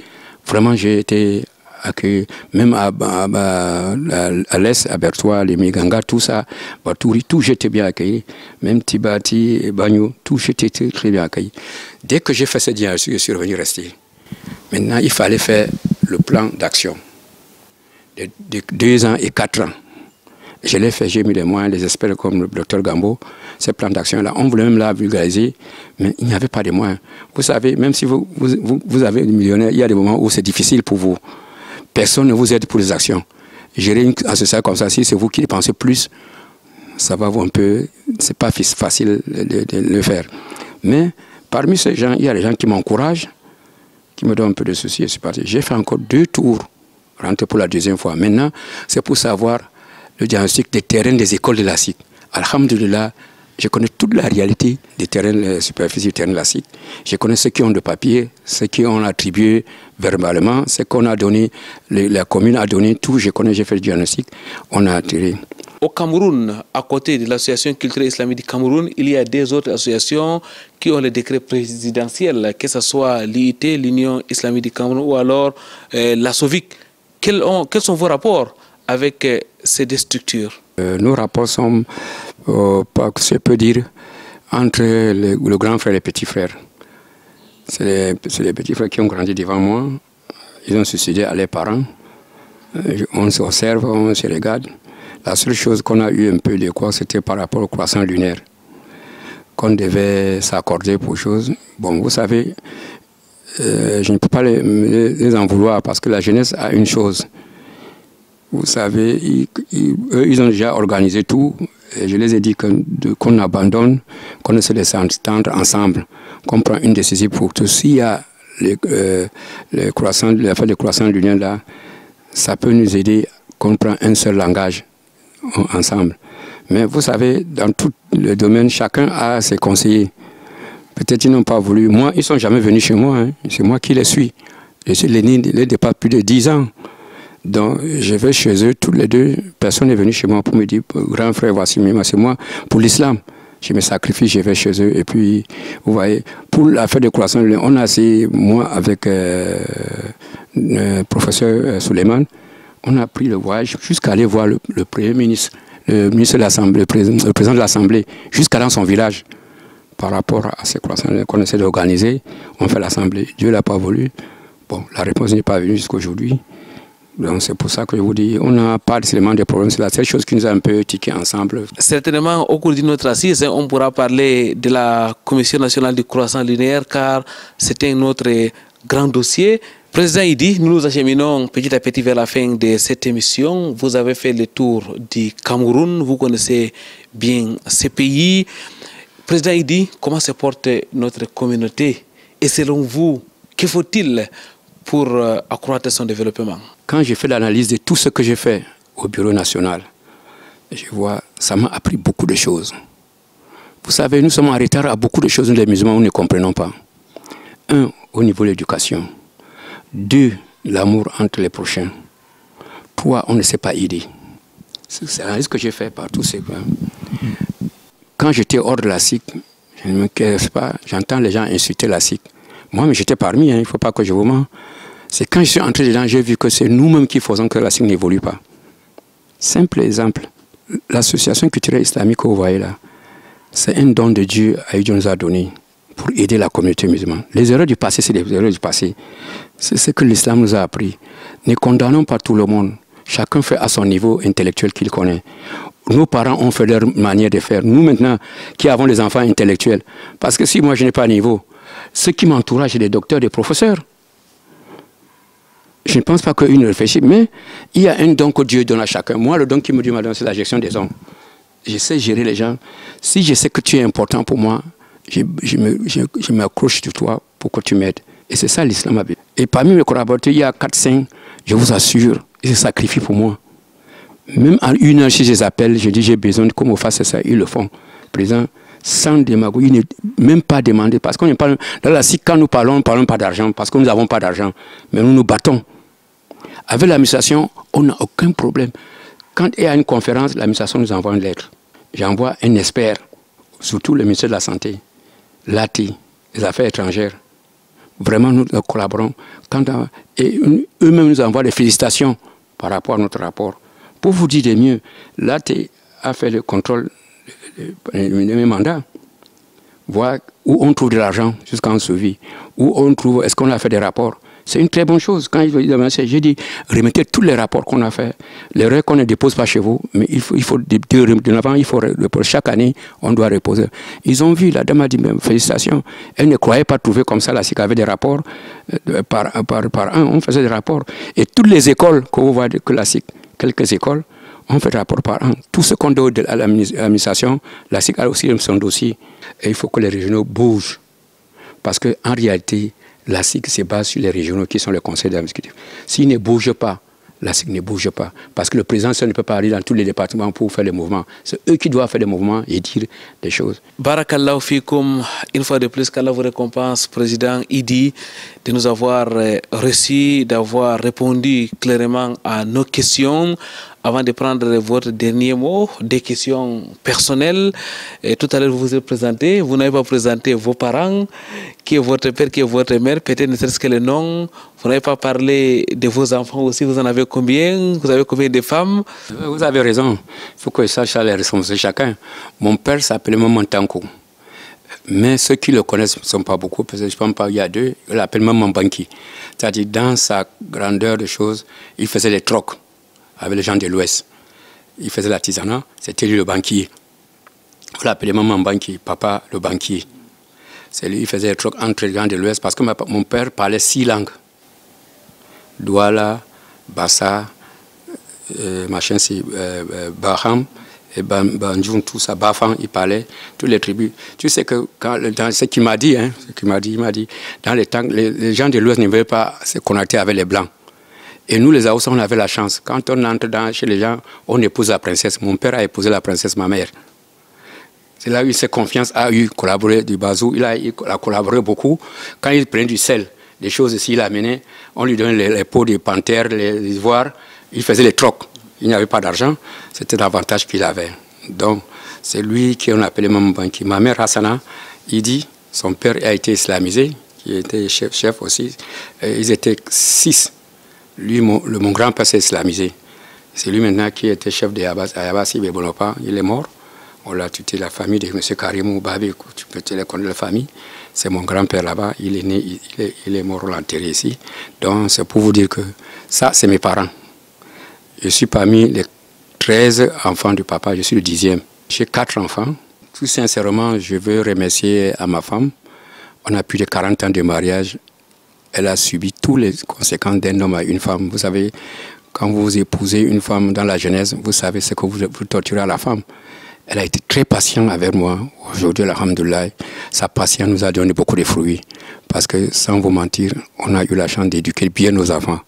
vraiment j'ai été accueilli, même à l'Est, à Bertois, les Méganga, tout ça, Batouri, tout j'étais bien accueilli, même Tibati, Bagno, tout j'étais très bien accueilli. Dès que j'ai fait ce diagnostic, je suis revenu rester. Maintenant, il fallait faire le plan d'action de 2 ans et 4 ans. Je l'ai fait, j'ai mis les moyens, les experts comme le docteur Gambo, ces plans d'action-là, on voulait même la vulgariser, mais il n'y avait pas de moyens. Vous savez, même si vous avez des millionnaires, il y a des moments où c'est difficile pour vous. Personne ne vous aide pour les actions. Gérer une association comme ça, si c'est vous qui dépensez plus, ça va vous un peu, c'est pas facile de le faire. Mais parmi ces gens, il y a des gens qui m'encouragent, qui me donnent un peu de soucis, et c'est parti. J'ai fait encore 2 tours, rentré pour la 2e fois. Maintenant, c'est pour savoir le diagnostic des terrains des écoles de la SIC. Alhamdulillah, je connais toute la réalité des terrains, les superficies du terrain de la SIC. Je connais ceux qui ont de papier, ceux qui ont attribué verbalement, ceux qu'on a donné, la commune a donné, tout. Je connais, j'ai fait le diagnostic, on a attiré. Au Cameroun, à côté de l'association culturelle islamique du Cameroun, il y a des autres associations qui ont le décret présidentiel, que ce soit l'IIT, l'Union islamique du Cameroun, ou alors la SOVIC. Quels sont vos rapports avec ces 2 structures? Nos rapports sont, je peux dire, entre le grand frère et le petit frère. C'est les petits frères qui ont grandi devant moi. Ils ont succédé à leurs parents. On s'observe, on se regarde. La seule chose qu'on a eu un peu de quoi, c'était par rapport au croissant lunaire, qu'on devait s'accorder pour choses. Bon, vous savez, je ne peux pas les en vouloir parce que la jeunesse a une chose. Vous savez, eux, ils ont déjà organisé tout. Et je les ai dit qu'on abandonne, qu'on essaie de s'entendre ensemble, qu'on prend une décision pour tout. S'il y a l'affaire des croissants lunaires là, ça peut nous aider qu'on prend un seul langage ensemble. Mais vous savez, dans tout le domaine, chacun a ses conseillers. Peut-être ils n'ont pas voulu. Moi, ils ne sont jamais venus chez moi. Hein. C'est moi qui les suis. Je suis les départ plus de 10 ans. Donc, je vais chez eux, tous les 2. Personne n'est venu chez moi pour me dire, grand frère, voici, c'est moi, pour l'islam. Je me sacrifie, je vais chez eux. Et puis, vous voyez, pour l'affaire de croissance, on a essayé, moi, avec le professeur Suleiman, on a pris le voyage jusqu'à aller voir le Premier ministre, le ministre de l'Assemblée, le président de l'Assemblée, jusqu'à dans son village, par rapport à ces croissants qu'on essaie d'organiser. On fait l'Assemblée. Dieu ne l'a pas voulu. Bon, la réponse n'est pas venue jusqu'à aujourd'hui. Donc c'est pour ça que je vous dis, on n'a pas seulement des problèmes, c'est la seule chose qui nous a un peu tiqué ensemble. Certainement, au cours de notre assise, on pourra parler de la Commission nationale du croissant linéaire, car c'était un autre grand dossier. Président Idi, nous nous acheminons petit à petit vers la fin de cette émission. Vous avez fait le tour du Cameroun, vous connaissez bien ces pays. Président Idi, comment se porte notre communauté? Et selon vous, que faut-il pour accroître son développement? Quand j'ai fait l'analyse de tout ce que j'ai fait au Bureau national, je vois, ça m'a appris beaucoup de choses. Vous savez, nous sommes en retard à beaucoup de choses, nous les musulmans, nous ne comprenons pas. Un, au niveau de l'éducation. Deux, l'amour entre les prochains. Trois, on ne sait pas aider. C'est l'analyse que j'ai fait par tous ces points. Quand j'étais hors de la SIC, je ne me cache pas, j'entends les gens insulter la SIC. Moi, mais j'étais parmi, il ne faut pas que je vous mente. C'est quand je suis entré dedans, j'ai vu que c'est nous-mêmes qui faisons que la SIC n'évolue pas. Simple exemple, l'association culturelle islamique que vous voyez là, c'est un don de Dieu à Dieu nous a donné pour aider la communauté musulmane. Les erreurs du passé, c'est des erreurs du passé. C'est ce que l'islam nous a appris. Ne condamnons pas tout le monde. Chacun fait à son niveau intellectuel qu'il connaît. Nos parents ont fait leur manière de faire. Nous maintenant, qui avons des enfants intellectuels, parce que si moi je n'ai pas de niveau, ceux qui m'entourent, c'est des docteurs, des professeurs. Je ne pense pas qu'eux ne réfléchissent, mais il y a un don que Dieu donne à chacun. Moi, le don qui me dit, madame, c'est la gestion des hommes. Je sais gérer les gens. Si je sais que tu es important pour moi, je m'accroche sur toi pour que tu m'aides. Et c'est ça l'islam. Et parmi mes collaborateurs, il y a 4-5, je vous assure, ils se sacrifient pour moi. Même à 1 heure, si je les appelle, je dis j'ai besoin de qu'on me fasse ça, ils le font. Président, sans démagogie, même pas demander. Parce qu'on n'est pas dans la SIC, quand nous parlons, ne parlons pas d'argent, parce que nous n'avons pas d'argent. Mais nous nous battons. Avec l'administration, on n'a aucun problème. Quand il y a une conférence, l'administration nous envoie une lettre. J'envoie un expert, surtout le ministère de la Santé, l'ATI, les Affaires étrangères. Vraiment, nous collaborons. Et eux-mêmes nous envoient des félicitations par rapport à notre rapport. Pour vous dire de mieux, l'ATI a fait le contrôle de mes mandats. Voir où on trouve de l'argent jusqu'en suivi. Où on trouve, est-ce qu'on a fait des rapports. C'est une très bonne chose. Quand j'ai dit, remettez tous les rapports qu'on a fait. L'erreur qu'on ne dépose pas chez vous, mais il faut chaque année, on doit reposer. Ils ont vu, la dame a dit, félicitations. Elle ne croyait pas trouver comme ça la SIC avait des rapports par un. On faisait des rapports. Et toutes les écoles que vous voyez que la SIC, quelques écoles, on fait des rapports par an. Tout ce qu'on donne à l'administration, la SIC a aussi son dossier. Et il faut que les régionaux bougent. Parce qu'en réalité, la SIC se base sur les régionaux qui sont les conseils d'administration. S'ils ne bougent pas, la SIC ne bouge pas. Parce que le président seul ne peut pas aller dans tous les départements pour faire les mouvements. C'est eux qui doivent faire les mouvements et dire des choses. Barakallahu fikoum, une fois de plus, qu'Allah vous récompense, président Idi, de nous avoir reçus, d'avoir répondu clairement à nos questions. Avant de prendre votre dernier mot, des questions personnelles. Et tout à l'heure, vous vous êtes présenté. Vous n'avez pas présenté vos parents, qui est votre père, qui est votre mère, peut-être ne serait-ce que le nom. Vous n'avez pas parlé de vos enfants aussi. Vous en avez combien? Vous avez combien de femmes? Vous avez raison. Il faut que je sache les responsabilités de chacun. Mon père s'appelait Maman Tanko. Mais ceux qui le connaissent ne sont pas beaucoup, parce que je ne pense pas, il y a deux, il l'appelle Maman Banki. C'est-à-dire, dans sa grandeur de choses, il faisait les trocs avec les gens de l'Ouest. Il faisait l'artisanat, c'était lui le banquier. On l'appelait Maman Banki, papa le banquier. C'est lui qui faisait les trocs entre les gens de l'Ouest, parce que mon père parlait 6 langues. Douala, Bassa, machin, Baham, et Banjoun, tout ça, Bafan, il parlait, toutes les tribus. Tu sais que dans ce qu'il m'a dit, il m'a dit, dans les temps, les gens de l'Ouest ne veulent pas se connecter avec les Blancs. Et nous, les Haoussa, on avait la chance. Quand on entre chez les gens, on épouse la princesse. Mon père a épousé la princesse, ma mère. C'est là où il s'est confiance, a eu collaboré du bazou. Il a collaboré beaucoup. Quand il prenait du sel, des choses ici, il amenait, on lui donnait les peaux de panthère, les ivoires. Il faisait les trocs. Il n'y avait pas d'argent. C'était l'avantage qu'il avait. Donc, c'est lui qu'on appelait Maman Banki. Ma mère, Hassana, il dit, son père a été islamisé, qui était chef aussi. Et ils étaient 6. Lui, mon grand-père s'est islamisé. C'est lui maintenant qui était chef de Ayabassi Bebonopa. Il est mort. On l'a tuté, la famille de M. Karimou Babé, tu peux te connaître la famille. C'est mon grand-père là-bas, il est né, il est mort, on l'a enterré ici. Donc c'est pour vous dire que ça, c'est mes parents. Je suis parmi les 13 enfants du papa, je suis le 10e. J'ai 4 enfants. Tout sincèrement, je veux remercier à ma femme. On a plus de 40 ans de mariage. Elle a subi toutes les conséquences d'un homme à une femme. Vous savez, quand vous épousez une femme dans la jeunesse, vous savez ce que vous torturez à la femme. Elle a été très patiente avec moi. Aujourd'hui, alhamdoulilah, sa patience nous a donné beaucoup de fruits. Parce que, sans vous mentir, on a eu la chance d'éduquer bien nos enfants.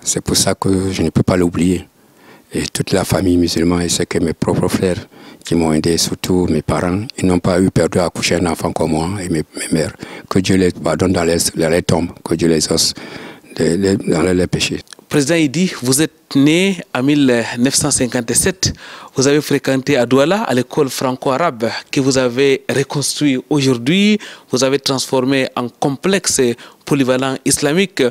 C'est pour ça que je ne peux pas l'oublier. Et toute la famille musulmane, et c'est que mes propres frères qui m'ont aidé, surtout mes parents, ils n'ont pas eu perdu à accoucher un enfant comme moi et mes mères. Que Dieu les pardonne dans les tombes, que Dieu les osse dans les péchés. Président Idi, vous êtes né en 1957. Vous avez fréquenté à Douala, à l'école franco-arabe que vous avez reconstruit aujourd'hui. Vous avez transformé en complexe polyvalent islamique.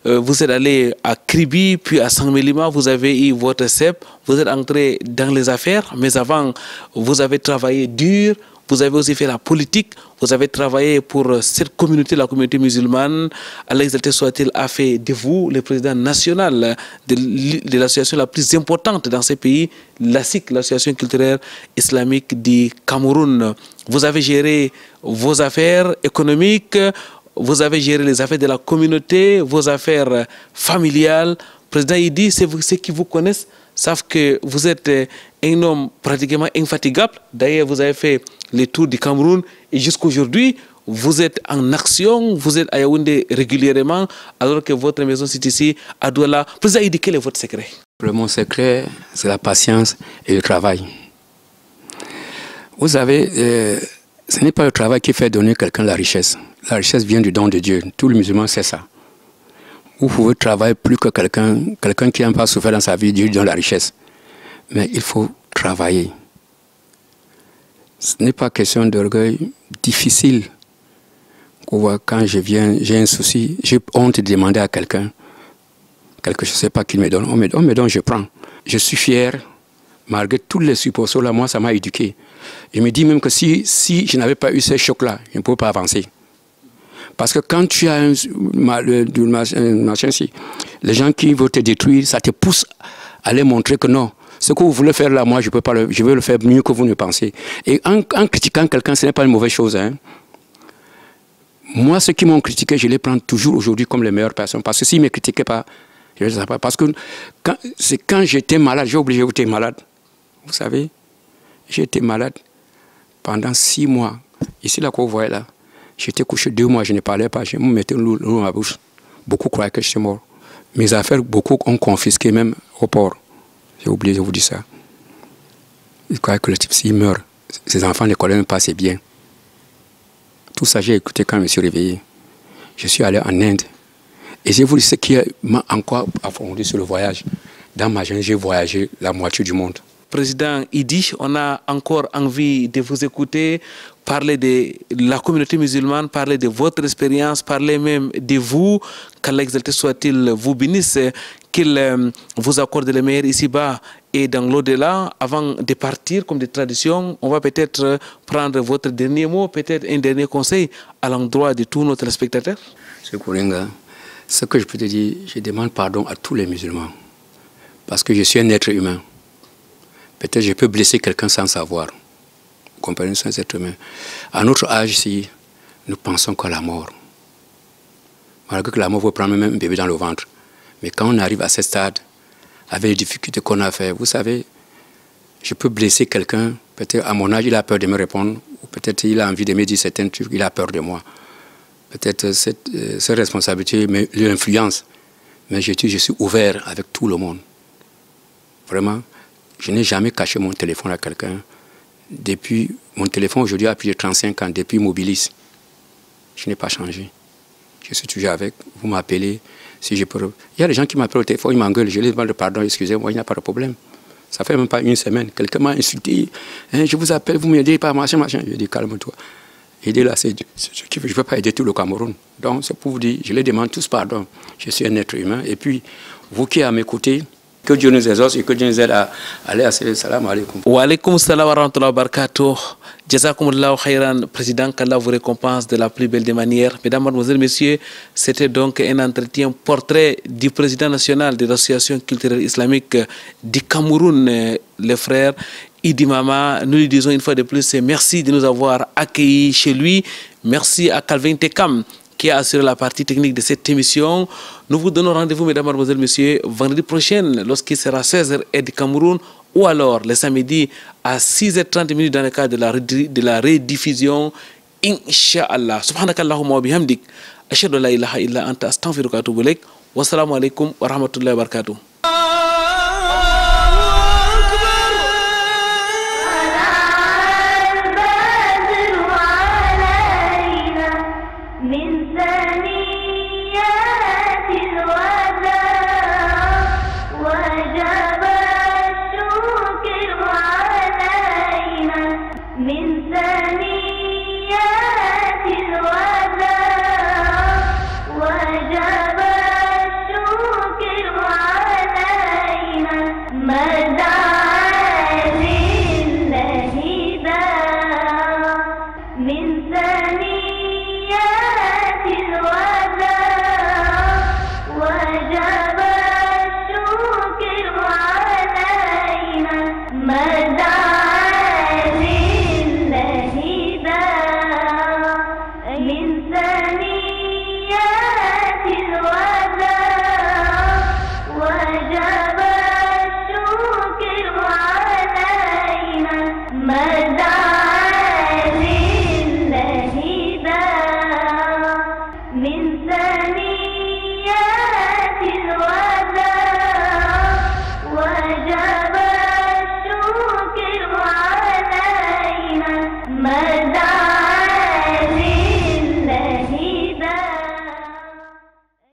Vous êtes allé à Kribi, puis à Sangmelima. Vous avez eu votre CEP. Vous êtes entré dans les affaires. Mais avant, vous avez travaillé dur. Vous avez aussi fait la politique, vous avez travaillé pour cette communauté, la communauté musulmane. Allah exalté soit-il, a fait de vous le président national de l'association la plus importante dans ce pays, l'ASIC, l'association culturelle islamique du Cameroun. Vous avez géré vos affaires économiques, vous avez géré les affaires de la communauté, vos affaires familiales. Président Idi, ceux qui vous connaissent savent que vous êtes un homme pratiquement infatigable. D'ailleurs, vous avez fait les tours du Cameroun et jusqu'aujourd'hui, vous êtes en action, vous êtes à Yaoundé régulièrement, alors que votre maison c'est ici à Douala. Président Idi, quel est votre secret? Mon secret, c'est la patience et le travail. Vous savez, ce n'est pas le travail qui fait donner quelqu'un la richesse. La richesse vient du don de Dieu. Tout le musulman sait ça. Vous pouvez travailler plus que quelqu'un qui n'a pas souffert dans sa vie, Dieu lui donne la richesse. Mais il faut travailler. Ce n'est pas question d'orgueil difficile. Quand je viens, j'ai un souci, j'ai honte de demander à quelqu'un quelque chose, je ne sais pas qu'il me donne. On me donne, je prends. Je suis fier, malgré tous les suppositions là, moi ça m'a éduqué. Je me dis même que si je n'avais pas eu ces chocs-là, je ne pouvais pas avancer. Parce que quand tu as un machin, les gens qui veulent te détruire, ça te pousse à les montrer que non, ce que vous voulez faire là, moi, je veux le faire mieux que vous ne pensez. Et en critiquant quelqu'un, ce n'est pas une mauvaise chose. Hein. Moi, ceux qui m'ont critiqué, je les prends toujours aujourd'hui comme les meilleures personnes. Parce que s'ils ne me critiquaient pas, je ne les sais pas. Parce que quand j'étais malade, j'ai oublié j'étais malade. Vous savez, j'étais malade pendant 6 mois. Ici, là, que vous voyez là. J'étais couché 2 mois, je ne parlais pas, je me mettais l'eau dans ma bouche. Beaucoup croyaient que j'étais mort. Mes affaires, beaucoup ont confisqué même au port. J'ai oublié de vous dire ça. Ils croyaient que le type, s'il meurt, ses enfants ne connaissent même pas ses biens. Tout ça, j'ai écouté quand je me suis réveillé. Je suis allé en Inde. Et j'ai voulu ce qui m'a encore approfondi sur le voyage. Dans ma jeunesse, j'ai voyagé la moitié du monde. Président Idi, on a encore envie de vous écouter, parler de la communauté musulmane, parler de votre expérience, parler même de vous, qu'Allah exalté soit-il vous bénisse, qu'il vous accorde le meilleur ici-bas et dans l'au-delà. Avant de partir, comme des traditions, on va peut-être prendre votre dernier mot, peut-être un dernier conseil à l'endroit de tous nos téléspectateurs. M. Kourenga, ce que je peux te dire, je demande pardon à tous les musulmans, parce que je suis un être humain. Peut-être je peux blesser quelqu'un sans savoir. Vous comprenez, sans être humain. À notre âge ici, nous pensons qu'à la mort. Malgré que la mort peut prendre même un bébé dans le ventre. Mais quand on arrive à ce stade, avec les difficultés qu'on a fait, vous savez, je peux blesser quelqu'un. Peut-être à mon âge, il a peur de me répondre. Ou peut-être il a envie de me dire certains trucs, il a peur de moi. Peut-être cette responsabilité l'influence. Mais je suis ouvert avec tout le monde. Vraiment. Je n'ai jamais caché mon téléphone à quelqu'un. Depuis, mon téléphone aujourd'hui a plus de 35 ans, depuis Mobilis. Je n'ai pas changé. Je suis toujours avec. Vous m'appelez. Si je peux... Il y a des gens qui m'appellent au téléphone, ils m'engueulent. Je les demande pardon, excusez-moi, il n'y a pas de problème. Ça fait même pas une semaine. Quelqu'un m'a insulté. Hein, je vous appelle, vous m'aidez pas, machin, machin. Je dis, calme-toi. Aider là, c'est ce qui veut. Je ne peux pas aider tout le Cameroun. Donc, c'est pour vous dire, je les demande tous pardon. Je suis un être humain. Et puis, vous qui êtes à mes côtés, Que Dieu nous exauce et que Dieu nous aide à aller à ce salam alaikum. Wa alaikum salam wa rahmatullahi wa barakatuh. Jazakumullahu khairan, président, qu'Allah vous récompense de la plus belle des manières. Mesdames, mademoiselles, messieurs, c'était donc un entretien portrait du président national de l'association culturelle islamique du Cameroun, les frères Idi Mama. Nous lui disons une fois de plus merci de nous avoir accueillis chez lui. Merci à Calvin Tekam qui a assuré la partie technique de cette émission. Nous vous donnons rendez-vous, mesdames, mademoiselles, messieurs, vendredi prochain, lorsqu'il sera 16h et du Cameroun, ou alors le samedi à 6h30 dans le cadre de la rediffusion, Inch'Allah. Subhanakallahumma wa bihamdik. Ashhadu an la ilaha illa anta astaghfiruka wa atubu ilaik. Wassalamu alaikum wa rahmatullahi wa barakatuh. Mada